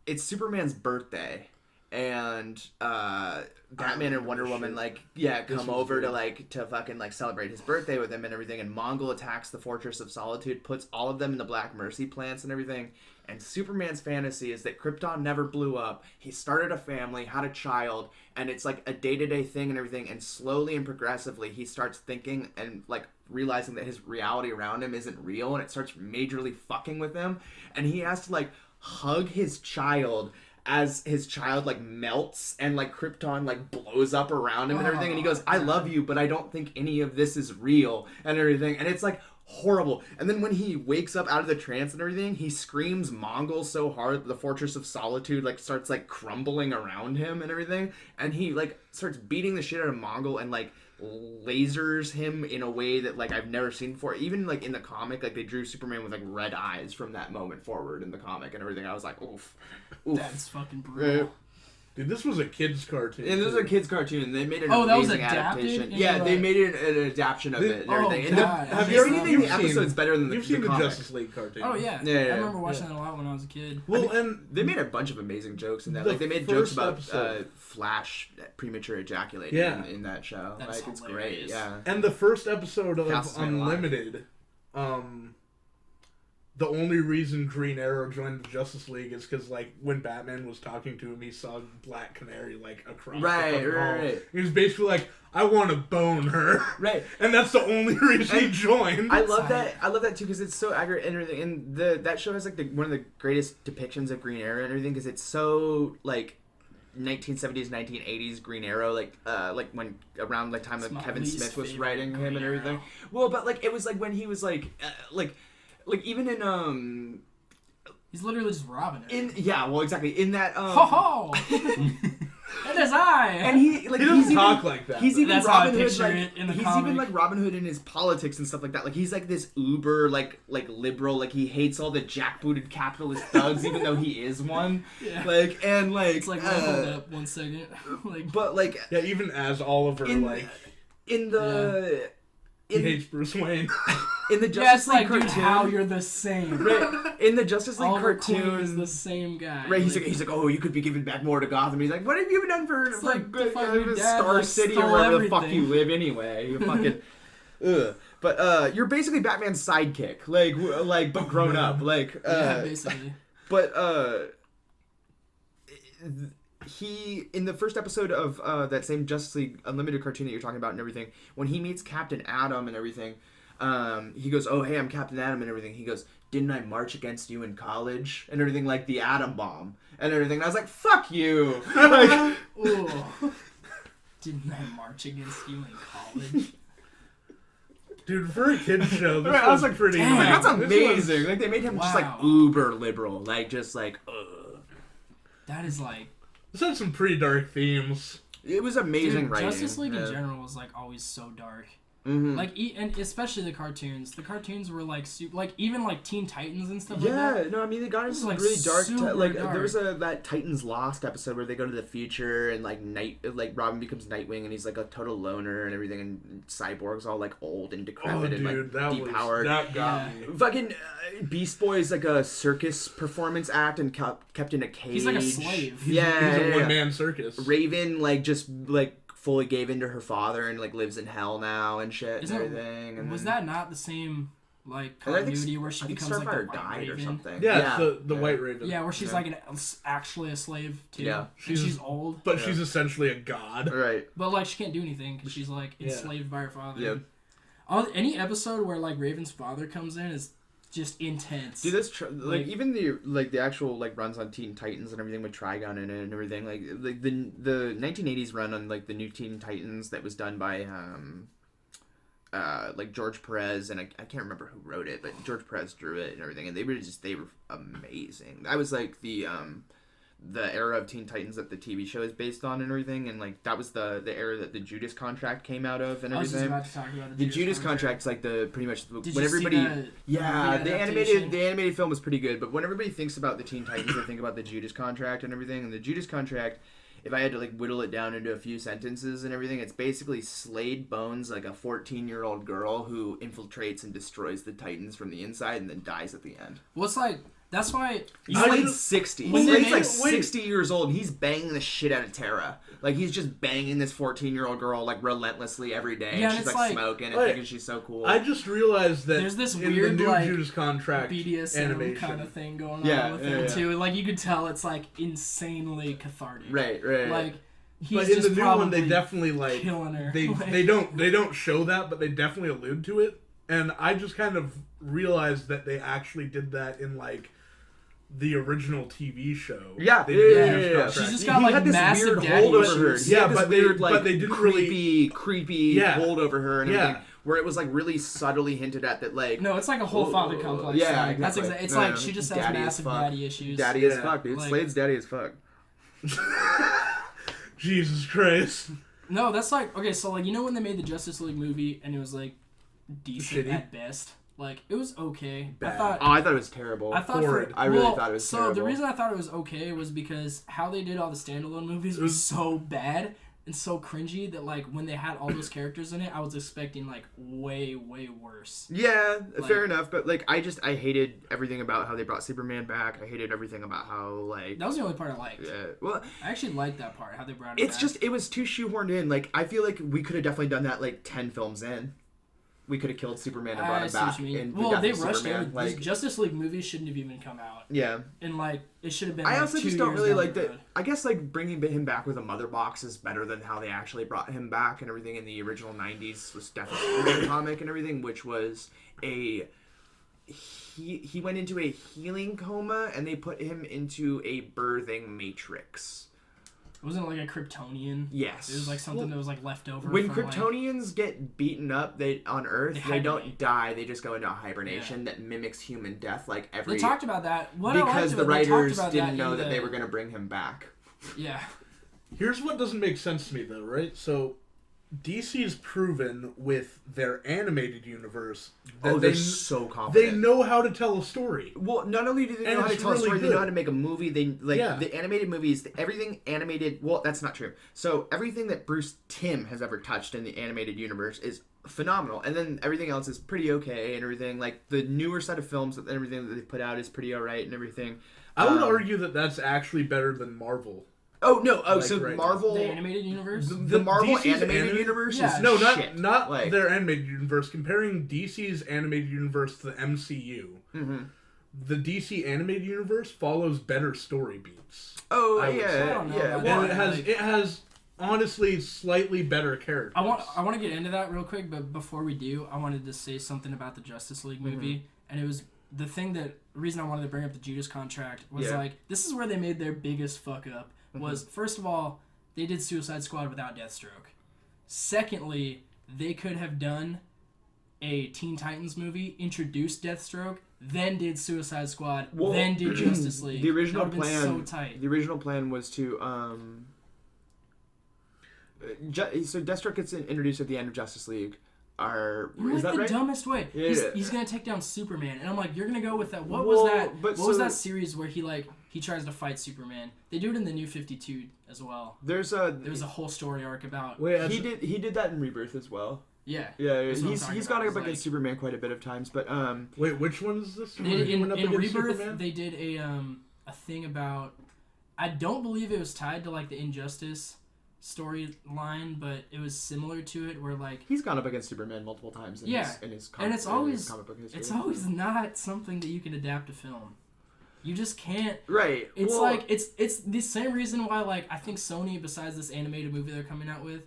it's Superman's birthday, and Batman and Wonder Woman come over to fucking celebrate his birthday with him and everything, and Mongol attacks the Fortress of Solitude, puts all of them in the Black Mercy plants and everything. And Superman's fantasy is that Krypton never blew up. He started a family, had a child, and it's like a day-to-day thing and everything. And slowly and progressively, he starts thinking and realizing that his reality around him isn't real, and it starts majorly fucking with him. And he has to hug his child as his child melts and Krypton blows up around him and everything. And he goes, "I love you, but I don't think any of this is real," and everything. And it's horrible. And then when he wakes up out of the trance and everything, he screams Mongol so hard that the Fortress of Solitude starts crumbling around him and everything. And he starts beating the shit out of Mongol and lasers him in a way that I've never seen before. Even in the comic, they drew Superman with red eyes from that moment forward in the comic and everything. I was like, oof. That's fucking brutal. Dude, this was a kid's cartoon. And this was a kid's cartoon. They made an amazing adaptation. Yeah, they made an adaptation of it and everything. Have you ever seen the episode's better than the comic? You've seen the Justice League cartoon. Oh, yeah. I remember watching that a lot when I was a kid. Well, and they made a bunch of amazing jokes in that. They made jokes about Flash premature ejaculating in that show. It's great. Yeah. And the first episode of Unlimited, the only reason Green Arrow joined the Justice League is because, when Batman was talking to him, he saw Black Canary, across the hall. He was basically like, "I want to bone her." Right. And that's the only reason he joined. I love that. I love that, too, because it's so accurate and everything. And that show has, one of the greatest depictions of Green Arrow and everything, because it's so, 1970s, 1980s Green Arrow, when around the time that Kevin Smith was writing him and everything. Arrow. Well, but, it was, when he was, even in he's literally just robbing it. Exactly. In that ho it is I. And he doesn't talk like that. He's even That's Robin how I Hood. picture it in the he's comic. even Robin Hood in his politics and stuff like that. He's this uber liberal. He hates all the jackbooted capitalist thugs, even though he is one. Yeah. It's hold up 1 second. But yeah, even as Oliver he hates Bruce Wayne. In the Justice League cartoon, dude, how you're the same. Right. In the Justice League Oliver cartoon, Queen is the same guy. Right. He's like, oh, you could be giving back more to Gotham. He's like, what have you done for Star City or wherever the fuck you live anyway? You fucking. Ugh. But you're basically Batman's sidekick, but grown up, yeah, basically. But he, in the first episode of that same Justice League Unlimited cartoon that you're talking about and everything, when he meets Captain Atom and everything, he goes, oh, hey, I'm Captain Atom and everything. He goes, didn't I march against you in college? And everything, the atom bomb and everything. And I was like, fuck you. Ooh. Didn't I march against you in college? Dude, for a kid's show, this was pretty dang, that's amazing. They made him just uber liberal. That This is had some pretty dark themes. It was amazing writing. Justice League in general was always so dark. Mm-hmm. And especially the cartoons. The cartoons were super, even Teen Titans and stuff like that. that. Yeah, no, I mean they got into really dark. Dark. There was that Titans Lost episode where they go to the future and Robin becomes Nightwing and he's a total loner and everything, and Cyborg's all old and decrepit and depowered. That got me. Fucking Beast Boy is a circus performance act and kept in a cage. He's a slave. He's a one-man circus. Raven fully gave into her father and lives in hell now and shit and everything. And was that not the same continuity where she becomes the White died Raven? Or something? Yeah, it's the White Raven. Yeah, where she's actually a slave too. Yeah, she's old, but she's essentially a god. Right. But she can't do anything because she's enslaved by her father. Yeah. Any episode where Raven's father comes in is just intense. Dude, that's even the actual runs on Teen Titans and everything with Trigon in it and everything. The 1980s run on the new Teen Titans that was done by George Perez, and I can't remember who wrote it, but George Perez drew it and everything, and they were amazing. That was the era of Teen Titans that the TV show is based on and everything, and that was the era that the Judas Contract came out of and everything. I was just about to talk about the Judas Contract's pretty much Did when you everybody see the animated film was pretty good, but when everybody thinks about the Teen Titans, they think about the Judas Contract and everything. And the Judas Contract, if I had to whittle it down into a few sentences and everything, it's basically Slade Bones, a 14-year-old girl who infiltrates and destroys the Titans from the inside and then dies at the end. Well, it's That's why He's I like didn't- 60. When they He's like made- 60 years old, and he's banging the shit out of Tara. Like, he's just banging this 14-year-old girl, like, relentlessly every day. Yeah, and and she's, it's like, like- smoking and Wait, thinking she's so cool. I just realized that There's this in weird, the new like, Judas contract BDSM animation, kind of thing going Yeah, on with yeah, him yeah. too. Like you could tell it's like insanely cathartic. right. Like he's but in just the new one, they probably definitely like killing her. they Like, they don't show that, but they definitely allude to it. And I just kind of realized that they actually did that in like the original TV show. Yeah, They yeah, did yeah, Judas yeah, yeah. contract. She's just got, He like, had this massive weird daddy hold over her. issues. He had Yeah, this but they- weird, but like, they didn't really- creepy Yeah. hold over her and Yeah. everything. Where it was, like, really subtly hinted at that, like... no, it's like a whole father complex. Yeah, thing. That's exactly. It's No, like no, she just has daddy as massive fuck. daddy issues. Daddy as Yeah. fuck, dude. Like- Slade's daddy as fuck. Jesus Christ. No, that's like okay. So like when they made the Justice League movie and it was like decent Shitty. at best. Like it was okay. Bad. Oh, I thought it was terrible. I thought Horrid. I really thought it was so terrible. the reason I thought it was okay was because how they did all the standalone movies was so bad and so cringy that like when they had all those characters in it, I was expecting like way worse. Yeah, Like- fair enough. But like, I hated everything about how they brought Superman back. I hated everything about how like. That was the only part I liked. Yeah, well, I actually liked that part, how they brought it it's back. just it was too shoehorned in. Like, I feel like we could have definitely done that like 10 films in. We could have killed Superman and brought I him see what back. you mean. In Well, Death they of rushed Superman. it. Like, These Justice League movies shouldn't have even come out. yeah. And like it should have been. I like, also 2 just don't years really down like the that. road. I guess like bringing him back with a mother box is better than how they actually brought him back and everything in the original 90s was definitely comic and everything, which was he went into a healing coma and they put him into a birthing matrix. Wasn't it like a Kryptonian? Yes. It was like something that was like left over. When from, Kryptonians get beaten up, on Earth, They they don't hibernate. die. They just go into a hibernation that mimics human death, like every. They talked about that. What I liked because the about it, they talked writers about didn't know in that the- they were going to bring him back. Yeah. Here's what doesn't make sense to me though, right? So DC's proven with their animated universe that they're so confident. they know how to tell a story. Well, not only do they And know how to it's tell a really story, they good. know how to make a movie. They like Yeah. the animated movies. Everything animated. Well, that's not true. So everything that Bruce Timm has ever touched in the animated universe is phenomenal, and then everything else is pretty okay and everything. Like the newer set of films and everything that they put out is pretty alright and everything. I would argue that that's actually better than Marvel. Oh no! Oh, Like, so right. Marvel. The animated universe. The Marvel DC's animated universe Yeah. is No, shit. not Like, their animated universe. Comparing DC's animated universe to the MCU, the DC animated universe follows better story beats. Oh I would say. I yeah, don't know yeah. about Well, And that. it has honestly slightly better characters. I want to get into that real quick, but before we do, I wanted to say something about the Justice League movie, and it was the reason I wanted to bring up the Judas contract was Yeah. like this is where they made their biggest fuck up. Was first of all they did Suicide Squad without Deathstroke. Secondly, they could have done a Teen Titans movie, introduced Deathstroke, then did Suicide Squad, Well, then did Justice League. the original that would have plan. been so tight. The original plan was to so Deathstroke gets introduced at the end of Justice League. You're Is like that the right? dumbest way. Yeah, yeah. He's gonna take down Superman, and I'm like, you're gonna go with that. What Well, was that? but What was so- that series where he tries to fight Superman? They do it in the New 52 as well. There's There's a whole story arc about. Wait, he did that in Rebirth as well. Yeah. Yeah, That's what I'm he's talking gone about, up is against like- Superman quite a bit of times, but wait, which one is this? In, Where he went up against Rebirth, Superman? they did a thing about. I don't believe it was tied to like the Injustice storyline, but it was similar to it, where like he's gone up against Superman multiple times. In his and it's always comic book history. it's always not something that you can adapt to film. You just can't. right. It's well, like it's the same reason why like I think Sony, besides this animated movie they're coming out with,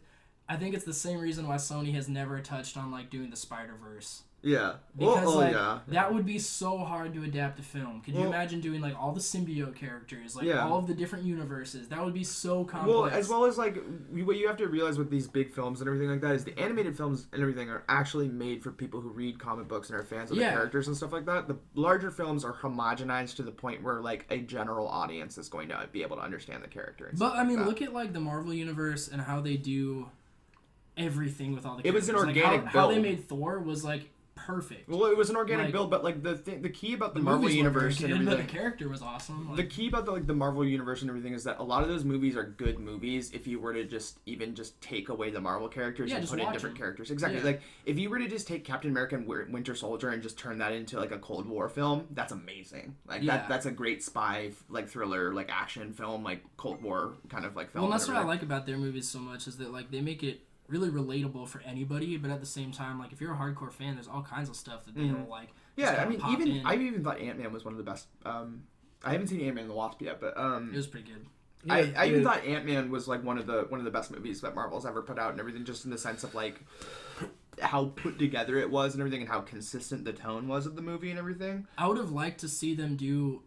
I think it's the same reason why Sony has never touched on like doing the Spider-Verse. yeah. Because well, like yeah. that would be so hard to adapt to film. Could you Well- imagine doing like all the symbiote characters, like Yeah. all of the different universes? That would be so complex. Well, as well as like what you have to realize with these big films and everything like that is the animated films and everything are actually made for people who read comic books and are fans of Yeah. the characters and stuff like that. The larger films are homogenized to the point where like a general audience is going to be able to understand the character. And But stuff I mean, like that. look at like the Marvel universe and how they do everything with all the It characters. was an Like, organic how they build. made Thor was like perfect. Well, it was an organic Like, build, but like the key about the Marvel movies weren't very universe and good, everything. but the character was awesome. Like, The key about the Marvel universe and everything is that a lot of those movies are good movies if you were to just take away the Marvel characters and just put in watch different them. characters. Exactly. Yeah. Like if you were to just take Captain America and Winter Soldier and just turn that into like a Cold War film, that's amazing. Like that's a great spy like thriller like action film like Cold War kind of like film. well, that's what I like about their movies so much is that like they make it really relatable for anybody, but at the same time, like if you're a hardcore fan, there's all kinds of stuff that they'll like. Yeah, I mean, I even thought Ant-Man was one of the best. I haven't seen Ant-Man and the Wasp yet, but it was pretty good. I even thought Ant-Man was like one of the best movies that Marvel's ever put out and everything, just in the sense of like how put together it was and everything, and how consistent the tone was of the movie and everything. I would have liked to see them do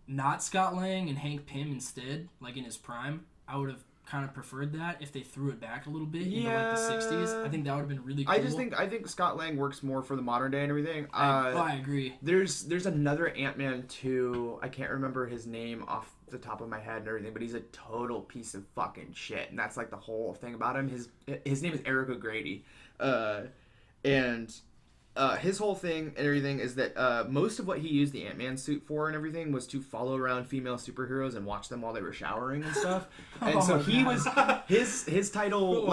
not Scott Lang and Hank Pym instead, like in his prime. I would have kind of preferred that if they threw it back a little bit into like the 60s. I think that would have been really cool. I think Scott Lang works more for the modern day and everything. I agree. There's another Ant-Man 2. I can't remember his name off the top of my head and everything, but he's a total piece of fucking shit, and that's like the whole thing about him. His name is Eric O'Grady, and his whole thing and everything is that most of what he used the Ant-Man suit for and everything was to follow around female superheroes and watch them while they were showering and stuff. And so he was his title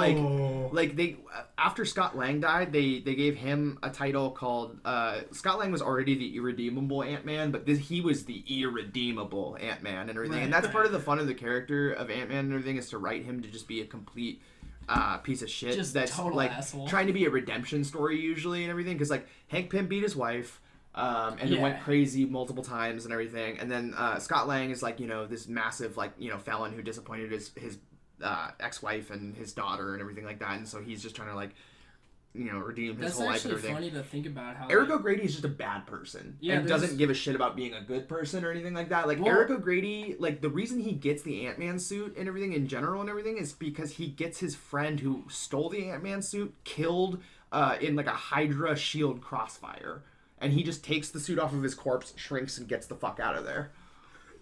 like they after Scott Lang died, they gave him a title called Scott Lang was already the irredeemable Ant-Man, but he was the irredeemable Ant-Man and everything. And that's part of the fun of the character of Ant-Man and everything, is to write him to just be a complete piece of shit. Just that's total like asshole. Trying to be a redemption story usually and everything, because like Hank Pym beat his wife and then went crazy multiple times and everything, and then Scott Lang is like, you know, this massive like, you know, felon who disappointed his ex-wife and his daughter and everything like that, and so he's just trying to like, you know, redeem his whole life and everything. That's actually funny to think about how Eric O'Grady is just a bad person and doesn't give a shit about being a good person or anything like that. Like, Eric O'Grady, like, the reason he gets the Ant-Man suit and everything in general and everything is because he gets his friend who stole the Ant-Man suit killed in, like, a Hydra shield crossfire. And he just takes the suit off of his corpse, shrinks, and gets the fuck out of there.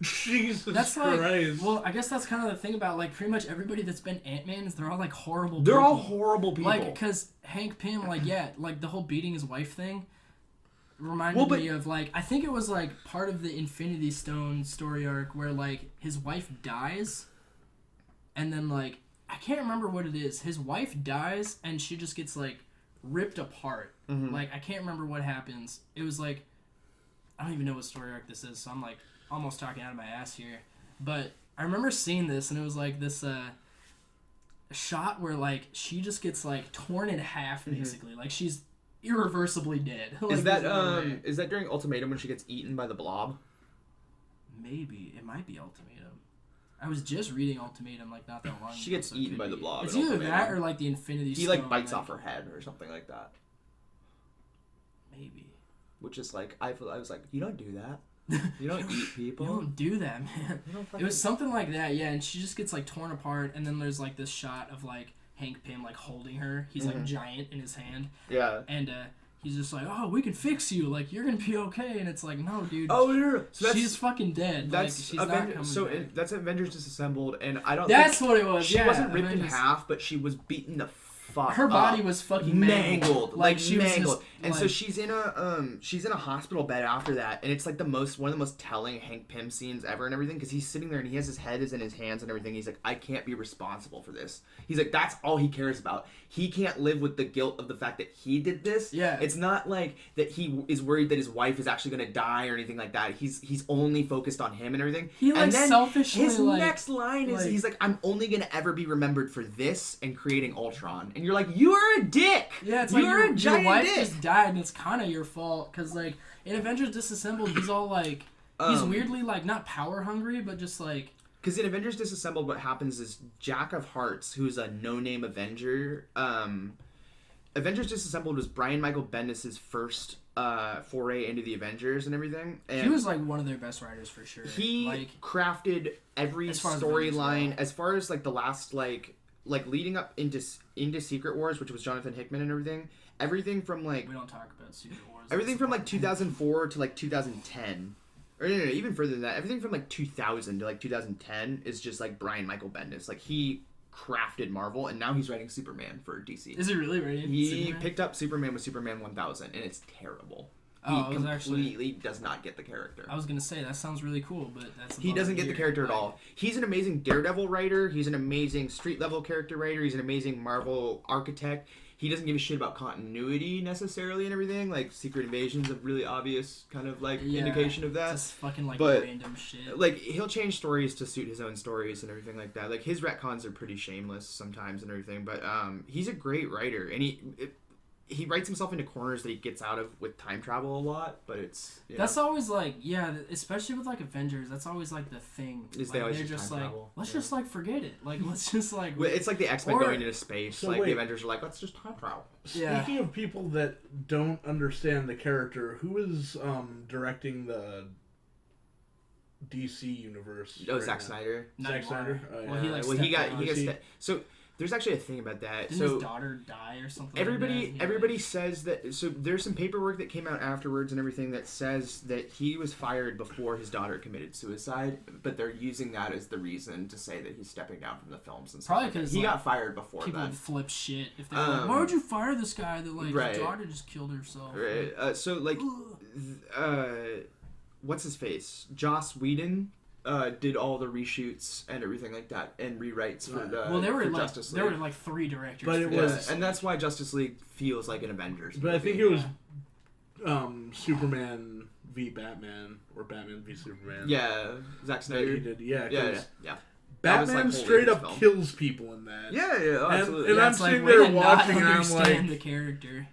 Jesus that's Christ. Like, well, I guess that's kind of the thing about, like, pretty much everybody that's been Ant-Man is they're all, like, horrible people. They're all horrible people. Like, because Hank Pym, like, like, the whole beating his wife thing reminded me of, like, I think it was, like, part of the Infinity Stone story arc where, like, his wife dies, and then, like, I can't remember what it is. His wife dies, and she just gets, like, ripped apart. Mm-hmm. Like, I can't remember what happens. It was, like, I don't even know what story arc this is, so I'm, like, almost talking out of my ass here, but I remember seeing this and it was like this shot where like she just gets like torn in half basically, like she's irreversibly dead. Like, is that during Ultimatum when she gets eaten by the Blob? Maybe it might be Ultimatum. I was just reading Ultimatum like not that long ago. She gets eaten by the Blob. It's either that or like the Infinity Stone. He like bites off her head or something like that. Maybe. Which is like I was like, you don't do that. You don't eat people. You don't do that, man. It was something like that, yeah. And she just gets like torn apart, and then there's like this shot of like Hank Pym like holding her. He's like giant in his hand. Yeah. And he's just like, "Oh, we can fix you. Like you're gonna be okay." And it's like, "No, dude. Oh, no. So she's fucking dead. That's like, she's not coming back." That's Avengers Disassembled, and I don't. That's what it was. She wasn't ripped in half, but she was beaten the fuck. Her body was fucking mangled. Like she mangled. Was just, and so she's in a hospital bed after that, and it's like one of the most telling Hank Pym scenes ever and everything, because he's sitting there and he has his head is in his hands and everything. He's like, I can't be responsible for this. He's like, that's all he cares about. He can't live with the guilt of the fact that he did this. Yeah. It's not like that he is worried that his wife is actually gonna die or anything like that. He's only focused on him and everything. He like and then selfishly his next line is he's like, I'm only gonna ever be remembered for this and creating Ultron. And you're like, you are a dick. Yeah, it's you're like a giant your wife dick. just died and it's kind of your fault, because like in Avengers Disassembled he's all like he's weirdly like not power hungry but just like, because in Avengers Disassembled what happens is Jack of Hearts, who's a no-name Avenger, Avengers Disassembled was Brian Michael Bendis' first foray into the Avengers and everything. And he was like one of their best writers for sure. He like crafted every storyline as far as like the last like leading up into Secret Wars, which was Jonathan Hickman and everything. Everything from like we don't talk about Secret Wars. Everything from like 2004 to like 2010. Or no, even further than that. Everything from like 2000 to like 2010 is just like Brian Michael Bendis. Like he crafted Marvel, and now he's writing Superman for DC. Is he really writing? He Superman? picked up Superman with Superman 1000, and it's terrible. Oh, He I was completely does not get the character. I was gonna say that sounds really cool, but He doesn't get the character at all. He's an amazing Daredevil writer. He's an amazing street level character writer. He's an amazing Marvel architect. He doesn't give a shit about continuity necessarily and everything. Like Secret Invasion's a really obvious kind of like indication of that. Just fucking like But, random shit. Like he'll change stories to suit his own stories and everything like that. Like his retcons are pretty shameless sometimes and everything. But he's a great writer, and he writes himself into corners that he gets out of with time travel a lot, but it's that's always like especially with like Avengers, that's always like the thing. Is like, they always they're use just time like travel. let's just like forget it. Like let's just like It's like the X-Men going into space. So like wait. the Avengers are like, let's just time travel. Speaking of people that don't understand the character, who is directing the DC universe? Oh, right Zack now? Snyder. Zack Snyder. Oh, yeah. Well, he like Well, he stepped got down. so. There's actually a thing about that. Didn't so his daughter die or something? everybody like that? everybody says that. So there's some paperwork that came out afterwards and everything that says that he was fired before his daughter committed suicide, but they're using that as the reason to say that he's stepping down from the films and stuff. Probably like that. because he got fired before people then. would flip shit if they were like, why would you fire this guy that like Right. his daughter just killed herself? Right. So like, what's his face? Joss Whedon did all the reshoots and everything like that and rewrites for the Well, there were for like Justice League. there were like 3 directors. But for it that. was- and that's why Justice League feels like an Avengers. But I movie. think it was Superman v Batman or Batman v Superman. Yeah, Zack That Snyder. he did. Yeah, Yeah, 'cause yeah. Batman That was, like, straight whole up film. kills people in that. Yeah, oh, absolutely. And Yeah, I'm it's like, sitting way there to not watching and I'm understand like, the character.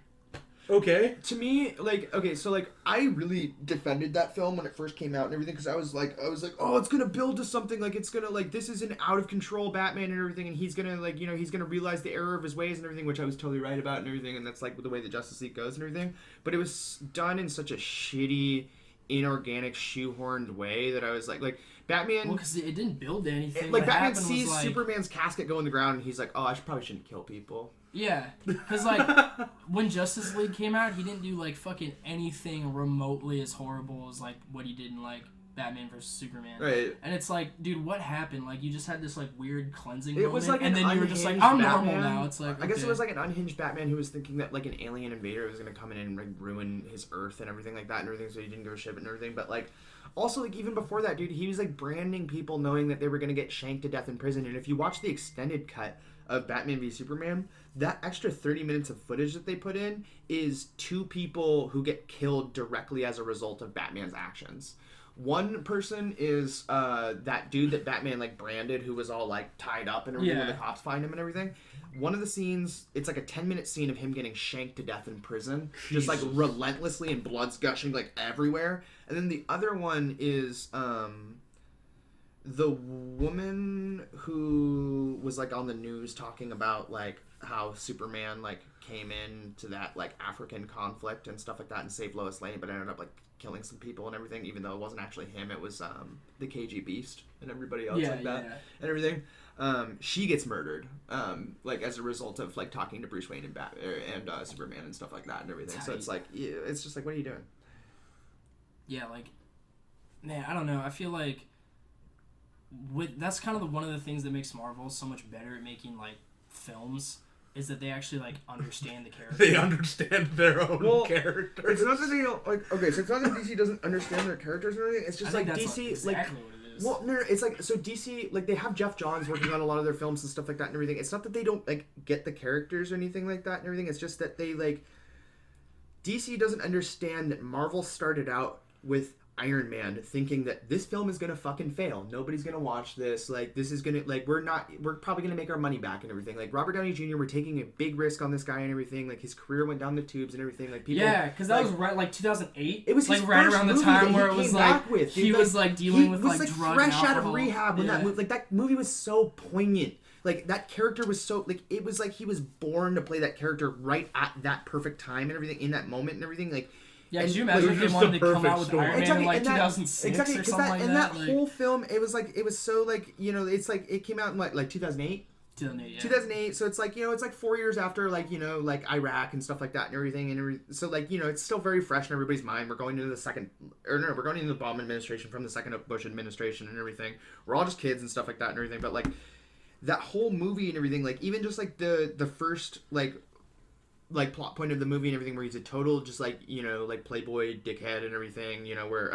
okay. To me, like, okay, so like I really defended that film when it first came out and everything because I was like, oh, it's gonna build to something, like it's gonna like this is an out of control Batman and everything, and he's gonna like he's gonna realize the error of his ways and everything, which I was totally right about and everything, and that's like the way the Justice League goes and everything. But it was done in such a shitty, inorganic, shoehorned way that I was like Batman. Well, because it didn't build to anything. Like What Batman happened sees was, like, Superman's casket go in the ground and he's like, oh, probably shouldn't kill people. Yeah, because like when Justice League came out, he didn't do like fucking anything remotely as horrible as like what he did in like Batman vs Superman. Right. And it's like, dude, what happened? Like you just had this like weird cleansing It moment, was like and an then you were just like, unhinged I'm normal Batman. now. It's like I guess okay. it was like an unhinged Batman who was thinking that like an alien invader was gonna come in and like ruin his Earth and everything like that and everything, so he didn't give a shit and everything. But like, also like even before that, dude, he was like branding people, knowing that they were gonna get shanked to death in prison. And if you watch the extended cut of Batman v Superman, that extra 30 minutes of footage that they put in is 2 people who get killed directly as a result of Batman's actions. One person is that dude that Batman like branded, who was all like tied up and everything when the cops find him and everything. One of the scenes, it's like a 10-minute scene of him getting shanked to death in prison, just like relentlessly, and blood's gushing like everywhere. And then the other one is the woman who was like on the news talking about like how Superman like came into that like African conflict and stuff like that and saved Lois Lane, but ended up like killing some people and everything, even though it wasn't actually him. It was the KG Beast and everybody else like that and everything. She gets murdered like as a result of like talking to Bruce Wayne and Superman and stuff like that and everything. So it's like it's just like, what are you doing? Yeah, like, man, I don't know. I feel like that's kind of one of the things that makes Marvel so much better at making like films, is that they actually like understand the character. They understand their own characters. It's not that they don't like. Okay, so it's not that DC doesn't understand their characters or anything. It's just I like think that's DC, exactly like. what it is. Well, no, it's like, so DC, like, they have Jeff Johns working on a lot of their films and stuff like that and everything. It's not that they don't, like, get the characters or anything like that and everything. It's just that they, like, DC doesn't understand that Marvel started out with Iron Man thinking that this film is gonna fucking fail. Nobody's gonna watch this. Like, this is gonna, like, we're probably gonna make our money back and everything. Like, Robert Downey Jr., we're taking a big risk on this guy and everything. Like, his career went down the tubes and everything. Like, people. Yeah, because that was right, like 2008. It was like his right first around the movie time that where he it was came like back with, dude. he was like dealing with like drug fresh and out of alcohol. rehab when Yeah. that movie was so poignant. Like, that character was so, like, it was like he was born to play that character right at that perfect time and everything, in that moment and everything. Like, Yeah, and, could you imagine like, if they just wanted the to come perfect out with story. Iron Man Exactly, in like and that- 2006 exactly, or something like and that? that Like, whole film, it was so, like, you know, it's like, it came out in, like 2008? 2008, yeah. 2008, so it's like, you know, it's like 4 years after, like, you know, like Iraq and stuff like that and everything, so, like, you know, it's still very fresh in everybody's mind. We're going into we're going into the Obama administration from the second Bush administration and everything. We're all just kids and stuff like that and everything, but, like, that whole movie and everything, like even just like the first like plot point of the movie and everything, where he's a total just like, you know, like playboy dickhead and everything, you know, where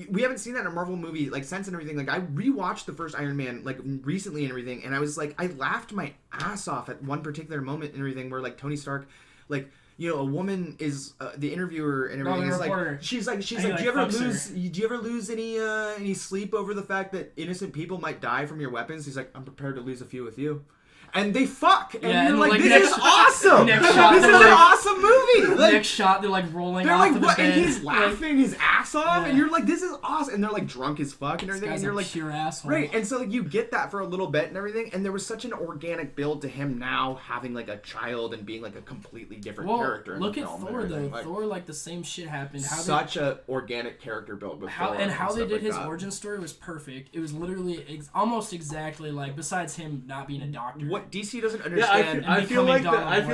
we haven't seen that in a Marvel movie like since and everything. Like I rewatched the first Iron Man like recently and everything, and I was like, I laughed my ass off at one particular moment and everything where like Tony Stark, like, you know, a woman is the interviewer and everything is like, she's like, do you ever lose any sleep over the fact that innocent people might die from your weapons? He's like, I'm prepared to lose a few with you. And they fuck, and you're like, this is awesome. This is an awesome movie. Like, next shot, they're like rolling off of the bed, and he's laughing his ass off, and you're like, this is awesome. And they're like drunk as fuck and everything, and you're like, pure asshole. Right? And so like you get that for a little bit and everything, and there was such an organic build to him now having like a child and being like a completely different character. In Look the at film Thor though. like, Thor, like the same shit happened. Such a organic character build with Thor. And how they did like his that. origin story was perfect. It was literally almost exactly like, besides him not being a doctor. What DC doesn't understand. Yeah, I feel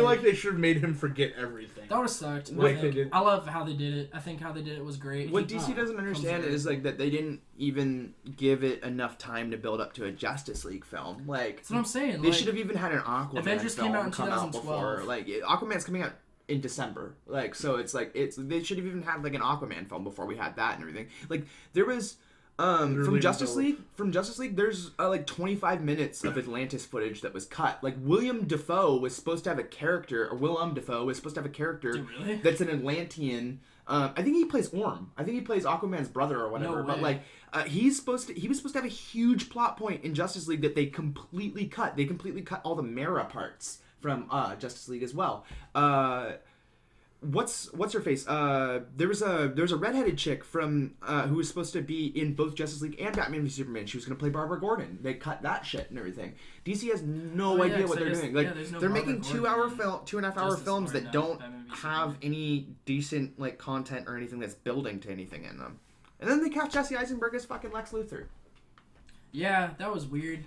like they should have made him forget everything. That would have sucked. Like they did. I love how they did it. I think how they did it was great. What DC doesn't understand is like that they didn't even give it enough time to build up to a Justice League film. Like that's what I'm saying. They should have even had an Aquaman Avengers film came out in come out 2012. before. Like Aquaman's coming out in December. Like so it's like they should have even had like an Aquaman film before we had that and everything. Like there was from Justice League, there's like 25 minutes of Atlantis footage that was cut. Like Willem Dafoe was supposed to have a character Really? that's an Atlantean. I think he plays Orm. I think he plays Aquaman's brother or whatever. No but way. like he was supposed to have a huge plot point in Justice League that they completely cut. They completely cut all the Mera parts from Justice League as well. What's her face? There was a redheaded chick from who was supposed to be in both Justice League and Batman v Superman. She was gonna play Barbara Gordon. They cut that shit and everything. DC has no idea what they're doing. Like they're making 2.5 hour films that don't have any decent like content or anything that's building to anything in them. And then they cast Jesse Eisenberg as fucking Lex Luthor. Yeah, that was weird.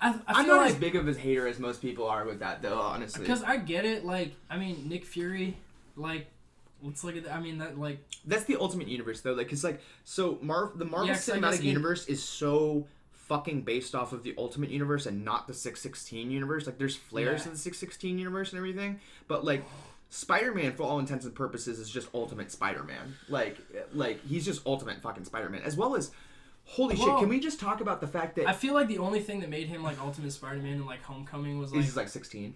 I'm not as big of a hater as most people are with that though, honestly. Because I get it. Like, I mean, Nick Fury. Like, let's look at. I mean, that like. That's the Ultimate Universe, though. Like, it's like the Marvel Cinematic Universe is so fucking based off of the Ultimate Universe and not the 616 universe. Like, there's flares of the 616 universe and everything, but like, Spider-Man, for all intents and purposes, is just Ultimate Spider-Man. Like he's just Ultimate fucking Spider-Man, as well as. Holy shit! Can we just talk about the fact that I feel like the only thing that made him like Ultimate Spider-Man and like Homecoming was like he's like 16.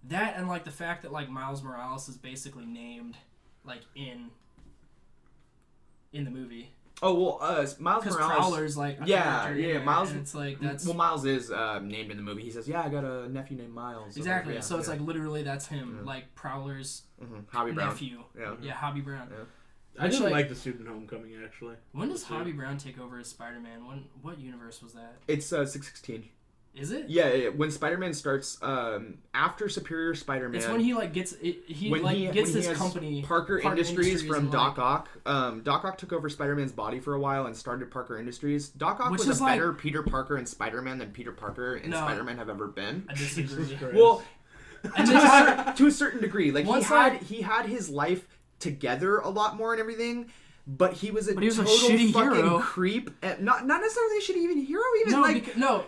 That and like the fact that like Miles Morales is basically named like in the movie. Oh well, Miles Morales. Because Prowler's like Miles. And it's like that's Miles is named in the movie. He says, "Yeah, I got a nephew named Miles." Exactly. So it's like literally that's him, like Prowler's Hobby Brown. nephew. Yeah, Hobby Brown. Yeah. I didn't like the suit in Homecoming actually. When does Hobby Brown take over as Spider-Man? What universe was that? It's 616. Is it? Yeah. When Spider-Man starts, after Superior Spider-Man, it's when he like gets his company, Parker Industries from Doc Ock. Doc Ock took over Spider-Man's body for a while and started Parker Industries. Doc Ock was a better Peter Parker and Spider-Man than Peter Parker and Spider-Man have ever been. I disagree. Well, to a certain degree, like he had his life together a lot more and everything. But he was a total shitty fucking hero. Creep. And not necessarily a shitty hero. Even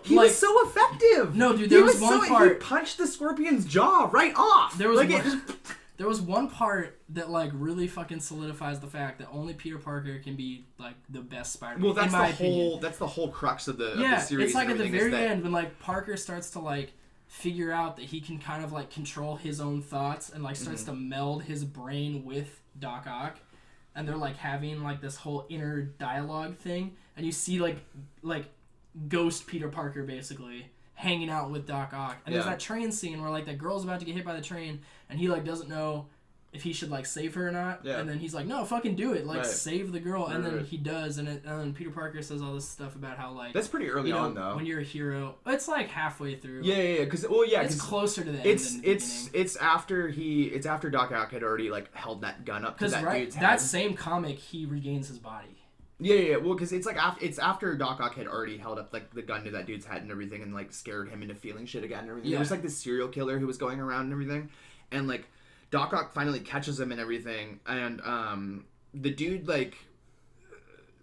he was so effective. No, dude, there was one part. He punched the Scorpion's jaw right off. There was one part that like really fucking solidifies the fact that only Peter Parker can be like the best Spider-Man. Well, that's in my opinion. That's the whole crux of the series. It's like at the very end when like Parker starts to like figure out that he can kind of like control his own thoughts and like starts to meld his brain with Doc Ock. And they're like having like this whole inner dialogue thing, and you see like ghost Peter Parker basically hanging out with Doc Ock. And there's that train scene where like that girl's about to get hit by the train, and he like doesn't know if he should like save her or not. Yeah. And then he's like, no, fucking do it, like save the girl. And then he does, and then Peter Parker says all this stuff about how like that's pretty early on though. When you're a hero, it's like halfway through. Because it's closer to the end. It's after Doc Ock had already like held that gun up to that dude's head. That same comic, he regains his body. Yeah. Well, because it's like it's after Doc Ock had already held up like the gun to that dude's head and everything, and like scared him into feeling shit again and everything. There was like this serial killer who was going around and everything, and like Doc Ock finally catches him and everything, and the dude like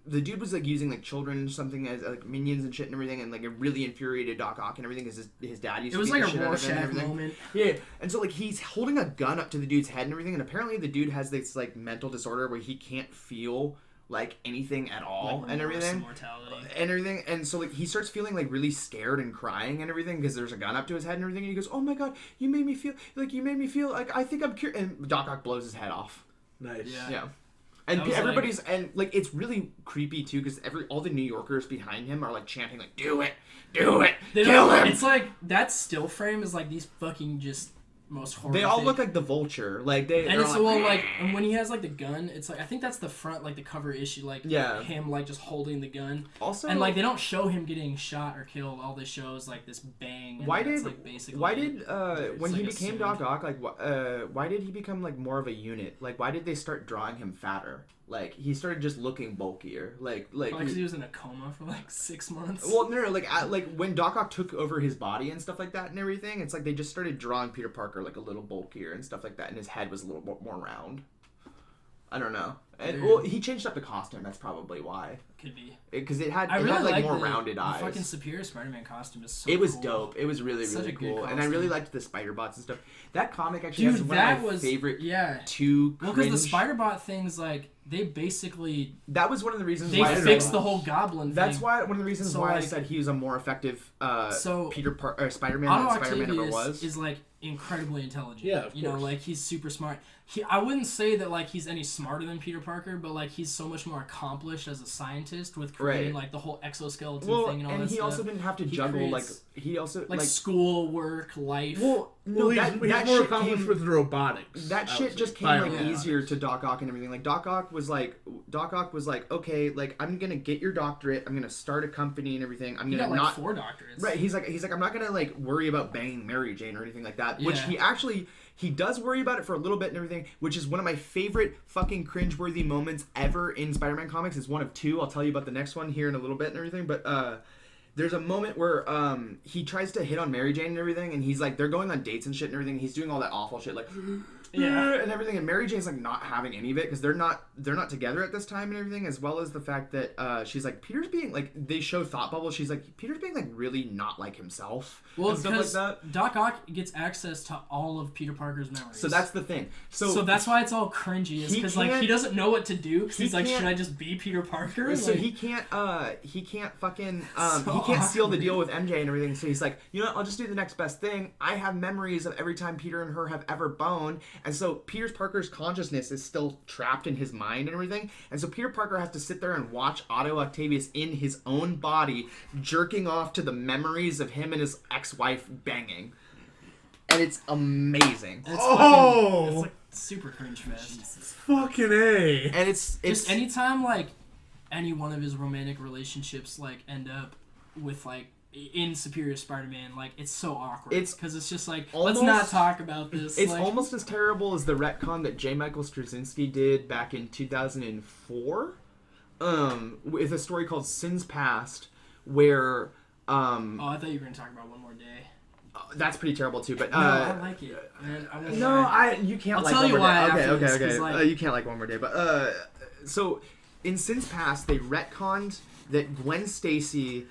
the dude was like using like children or something as like minions and shit and everything, and like it really infuriated Doc Ock and everything because his dad used to beat the shit out of him and everything. Moment. Yeah, and so like he's holding a gun up to the dude's head and everything, and apparently the dude has this like mental disorder where he can't feel like anything at all, like, and everything, and so like he starts feeling like really scared and crying and everything because there's a gun up to his head and everything, and he goes, "Oh my god, you made me feel like I think I'm cured," and Doc Ock blows his head off. Nice. Yeah. And everybody's and like it's really creepy too because all the New Yorkers behind him are like chanting like, "Do it, kill him." It's like that still frame is like these fucking just most horrific. They all look like the Vulture, like they. And it's like and when he has like the gun, it's like I think that's the front like the cover issue, like him like just holding the gun. Also, and like they don't show him getting shot or killed. All they show is like this bang. And why did when he like became Doc Ock why did he become like more of a unit? Like why did they start drawing him fatter? Like he started just looking bulkier, like because he was in a coma for like 6 months. Well, no, like when Doc Ock took over his body and stuff like that and everything, it's like they just started drawing Peter Parker like a little bulkier and stuff like that, and his head was a little bit more round. I don't know. And, well, he changed up the costume. That's probably why. Could be. Because it had like more rounded eyes. The fucking Superior Spider-Man costume is so It was cool. dope. It was really, really cool. And I really liked the Spider-Bots and stuff. That comic actually Dude, has one of my favorite two cringe... Well, because the Spider-Bot things, like, they basically... That was one of the reasons why... They fixed the whole Goblin thing. That's why one of the reasons why I said he was a more effective Spider-Man than Spider-Man ever was. Is, like, incredibly intelligent. Yeah, of course. know, like, he's super smart. I wouldn't say that, like, he's any smarter than Peter Parker, but, like, he's so much more accomplished as a scientist with creating, like, the whole exoskeleton thing and all that stuff. And he also didn't have to juggle, like, he also... Like, school, work, life. Well, no, he's more accomplished with robotics. That shit just came, like, easier to Doc Ock and everything. Like, Doc Ock was like, okay, like, I'm gonna get your doctorate, I'm gonna start a company and everything, I'm gonna not... 4 doctorates. Right, he's like, I'm not gonna, like, worry about banging Mary Jane or anything like that, which he does worry about it for a little bit and everything, which is one of my favorite fucking cringeworthy moments ever in Spider-Man comics. It's one of 2. I'll tell you about the next one here in a little bit and everything, but there's a moment where he tries to hit on Mary Jane and everything, and he's like, they're going on dates and shit and everything, he's doing all that awful shit, like... and everything, and Mary Jane's like not having any of it because they're not together at this time and everything, as well as the fact that she's like, Peter's being like, they show Thought Bubble, she's like, Peter's being like really not like himself, and stuff like that. Doc Ock gets access to all of Peter Parker's memories, so that's the thing. So that's why it's all cringy, is because like he doesn't know what to do because he's like, should I just be Peter Parker? So like, he can't fucking he can't seal the deal with MJ and everything, so he's like, you know what, I'll just do the next best thing. I have memories of every time Peter and her have ever boned, and so Peter Parker's consciousness is still trapped in his mind and everything, and so Peter Parker has to sit there and watch Otto Octavius in his own body jerking off to the memories of him and his ex-wife banging, and it's amazing. And it's like super cringe fest. Fucking A. And it's just anytime like any one of his romantic relationships like end up with like in Superior Spider-Man, like, it's so awkward. It's because it's just like, let's not talk about this. It's like, almost as terrible as the retcon that J. Michael Straczynski did back in 2004, with a story called Sins Past, where oh, I thought you were gonna talk about One More Day. That's pretty terrible too, but no, I like it. You can't. I'll like tell One you More why. Day. Okay. This, like, you can't like One More Day, but so in Sins Past they retconned that Gwen Stacy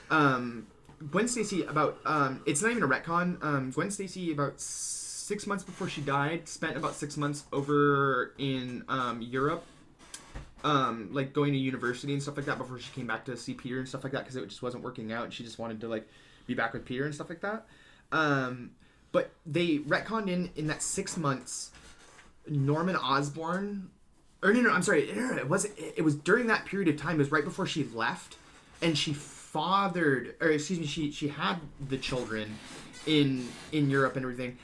about it's not even a retcon. Gwen Stacy about 6 months before she died spent about 6 months over in Europe, like going to university and stuff like that before she came back to see Peter and stuff like that because it just wasn't working out and she just wanted to like be back with Peter and stuff like that. But they retconned in that 6 months Norman Osborn, or no, I'm sorry, it was during that period of time. It was right before she left, and she had the children in Europe and everything.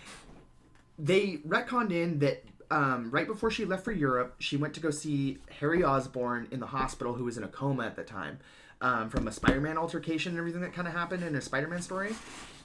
They retconned in that right before she left for Europe, she went to go see Harry Osborn in the hospital, who was in a coma at the time, from a Spider-Man altercation and everything that kind of happened in a Spider-Man story.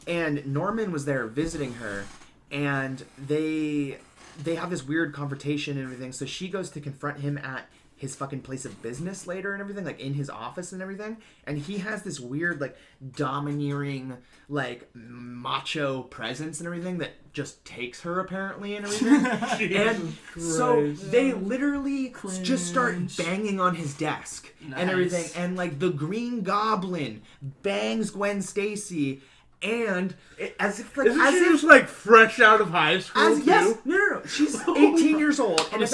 And Norman was there visiting her, and they have this weird confrontation and everything. So she goes to confront him at his fucking place of business later and everything, like in his office and everything. And he has this weird, like, domineering, like, macho presence and everything that just takes her apparently and everything. And so they literally just start banging on his desk and everything. And like the Green Goblin bangs Gwen Stacy. And as if like, Isn't she just like fresh out of high school too? Yes, no. She's 18 years old, and as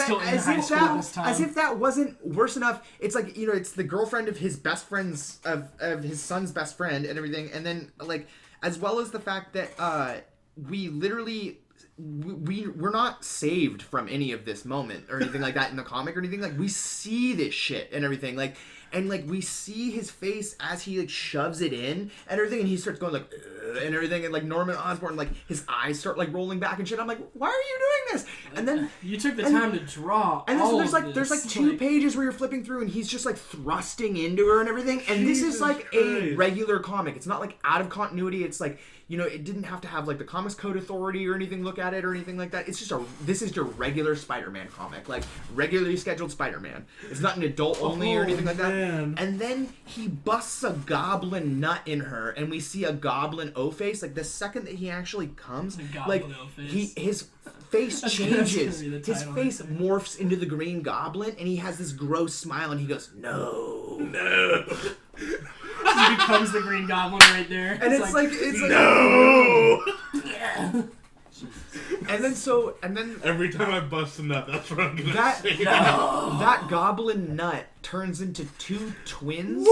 if that wasn't worse enough, it's like, you know, it's the girlfriend of his best friend's of his son's best friend and everything, and then like as well as the fact that we literally. We're not saved from any of this moment or anything like that in the comic or anything. Like, we see this shit and everything, like, and like we see his face as he like shoves it in and everything, and he starts going like and everything, and like Norman Osborn, like his eyes start like rolling back and shit. I'm like, why are you doing this? And then you took the time to draw. And then all so there's like 2 pages where you're flipping through and he's just like thrusting into her and everything. And this is like a regular comic. It's not like out of continuity. It's like, you know, it didn't have to have like the Comics Code Authority or anything look at it or anything like that. It's just this is your regular Spider-Man comic, like regularly scheduled Spider-Man. It's not an adult only or anything like that. And then he busts a goblin nut in her, and we see a goblin O-face. Like the second that he actually comes, like his face changes. His face morphs into the Green Goblin, and he has this gross smile, and he goes, "No." He becomes the Green Goblin right there. And it's like no. And then every time I bust a nut, that's what I'm gonna say. That goblin nut turns into 2 twins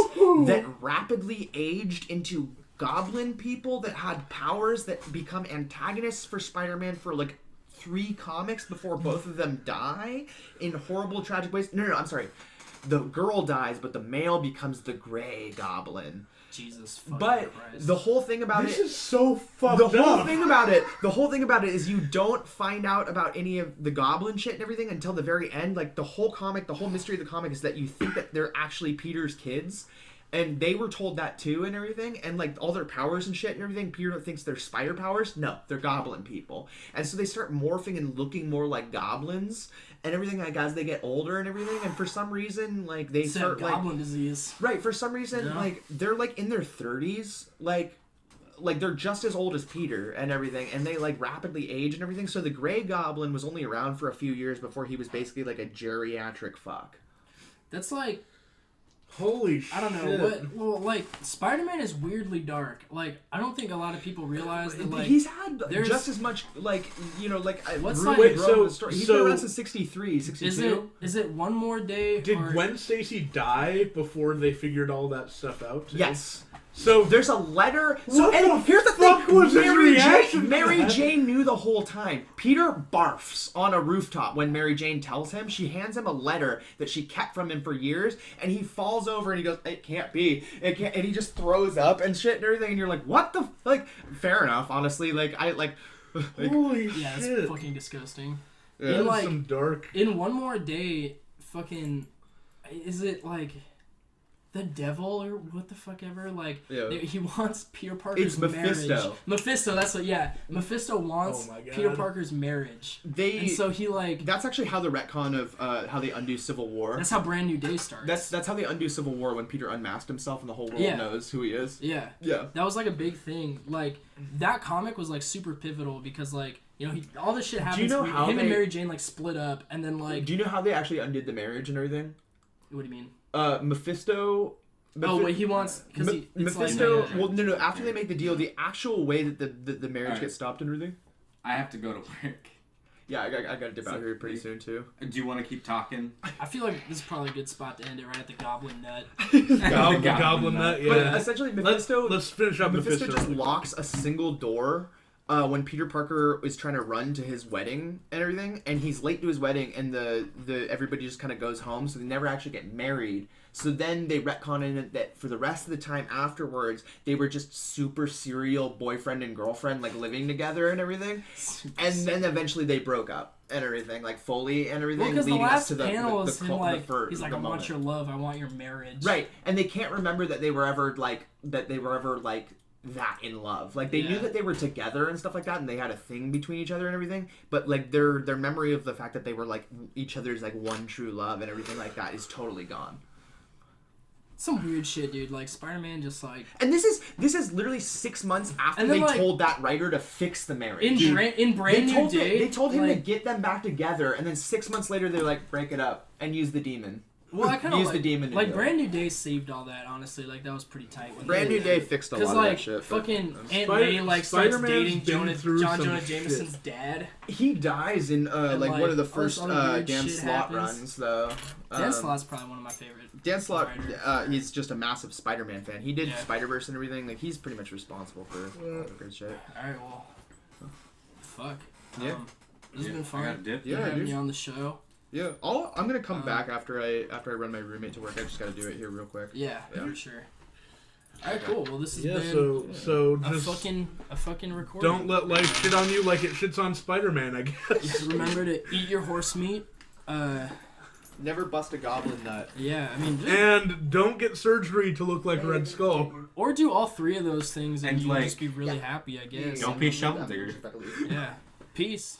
that rapidly aged into goblin people that had powers that become antagonists for Spider-Man for like 3 comics before both of them die in horrible, tragic ways. No, I'm sorry. The girl dies, but the male becomes the Gray Goblin. Jesus fucking Christ. The whole thing about this is so fucked up. The whole thing about it is you don't find out about any of the goblin shit and everything until the very end. Like the whole comic, the whole mystery of the comic is that you think that they're actually Peter's kids. And they were told that too and everything. And like all their powers and shit and everything, Peter thinks they're spider powers. No, they're goblin people. And so they start morphing and looking more like goblins and everything, like as they get older and everything. And for some reason, like they start like goblin disease. Right, for some reason, like they're like in their 30s, like they're just as old as Peter and everything, and they like rapidly age and everything. So the Gray Goblin was only around for a few years before he was basically like a geriatric fuck. That's like, holy shit. I don't know what. Well, like Spider-Man is weirdly dark. Like I don't think a lot of people realize that. Like he's had just as much, like, you know, like what's like wait, he's been around since 63, 62. Is it One More Day? Did Gwen Stacy die before they figured all that stuff out? Too? Yes. So there's a letter. Here's the thing. Mary Jane knew the whole time. Peter barfs on a rooftop when Mary Jane tells him. She hands him a letter that she kept from him for years, and he falls over and he goes, "It can't be. It can't." And he just throws up and shit and everything. And you're like, "What the like?" Fair enough, honestly. Like holy shit. Yeah, it's fucking disgusting. Yeah, in like some dark. In One More Day, fucking, is it like the devil or what the fuck ever? Like he wants Peter Parker's marriage. Mephisto, that's what. Yeah, Mephisto wants Peter Parker's marriage. And so he like. That's actually how the retcon of how they undo Civil War. That's how Brand New Day starts. That's how they undo Civil War when Peter unmasked himself and the whole world knows who he is. Yeah. That was like a big thing. Like that comic was like super pivotal because like. You know, all this shit happens. Do you know how him and Mary Jane like split up, and then like. Do you know how they actually undid the marriage and everything? What do you mean? Mephisto. Wait, he wants because Mephisto. Like, well, no. After they make the deal, the actual way that the marriage gets stopped and everything. I have to go to work. Yeah, I got to dip out here pretty soon too. Do you want to keep talking? I feel like this is probably a good spot to end it right at the Goblin Nut. Goblin Nut. Yeah. But essentially, Mephisto. Let's finish up. Mephisto just locks a single door. When Peter Parker is trying to run to his wedding and everything, and he's late to his wedding, and the everybody just kind of goes home, so they never actually get married. So then they retcon in it that for the rest of the time afterwards, they were just super serial boyfriend and girlfriend, like living together and everything. And then eventually they broke up and everything, like fully and everything. Well, because the last to panel is him like, he's like, I want your love, I want your marriage. Right, and they can't remember that they were ever like that in love. Like, they knew Yeah. that they were together and stuff like that, and they had a thing between each other and everything, but, like, their memory of the fact that they were, like, each other's, like, one true love and everything like that is totally gone. Some weird shit, dude. Like, Spider-Man just, like... And this is literally 6 months after And then, they like, told that writer to fix the marriage. In Brand New Day... They told him like, to get them back together, and then 6 months later they're like, break it up and use the demon. Well, I kind of use like... the demon to Like, do it. Brand New Day saved all that, honestly. Like, that was pretty tight. When Brand they New did Day that. fixed a lot Because, of like, that shit. fucking Aunt Spider- May, like, starts Spider-Man's dating been through John some Jonah shit. Jameson's dad. He dies in like one of the all this first other weird Dan shit Slott happens. runs, though. Dan Slott's probably one of my favorite. Dan Slott, writers. he's just a massive Spider-Man fan. He did Yeah. Spider-Verse and everything. Like, he's pretty much responsible for all the great shit. Alright, well... Fuck. Yeah. This has been I got a fun. dip. Yeah, having dude. you on the show. Yeah, I'm gonna come back after I run my roommate to work. I just gotta do it here real quick. Yeah, Yeah. for sure. Alright, cool. Well, this has Yeah, been so a just fucking recording. don't let life shit on you like it shits on Spider-Man, I guess. Just remember to eat your horse meat. Never bust a goblin nut. Yeah, I mean, And don't get surgery to look like Red Skull. or do all three of those things and And, you like, just be really happy, I guess. Don't be shovel diggers. Yeah. Peace.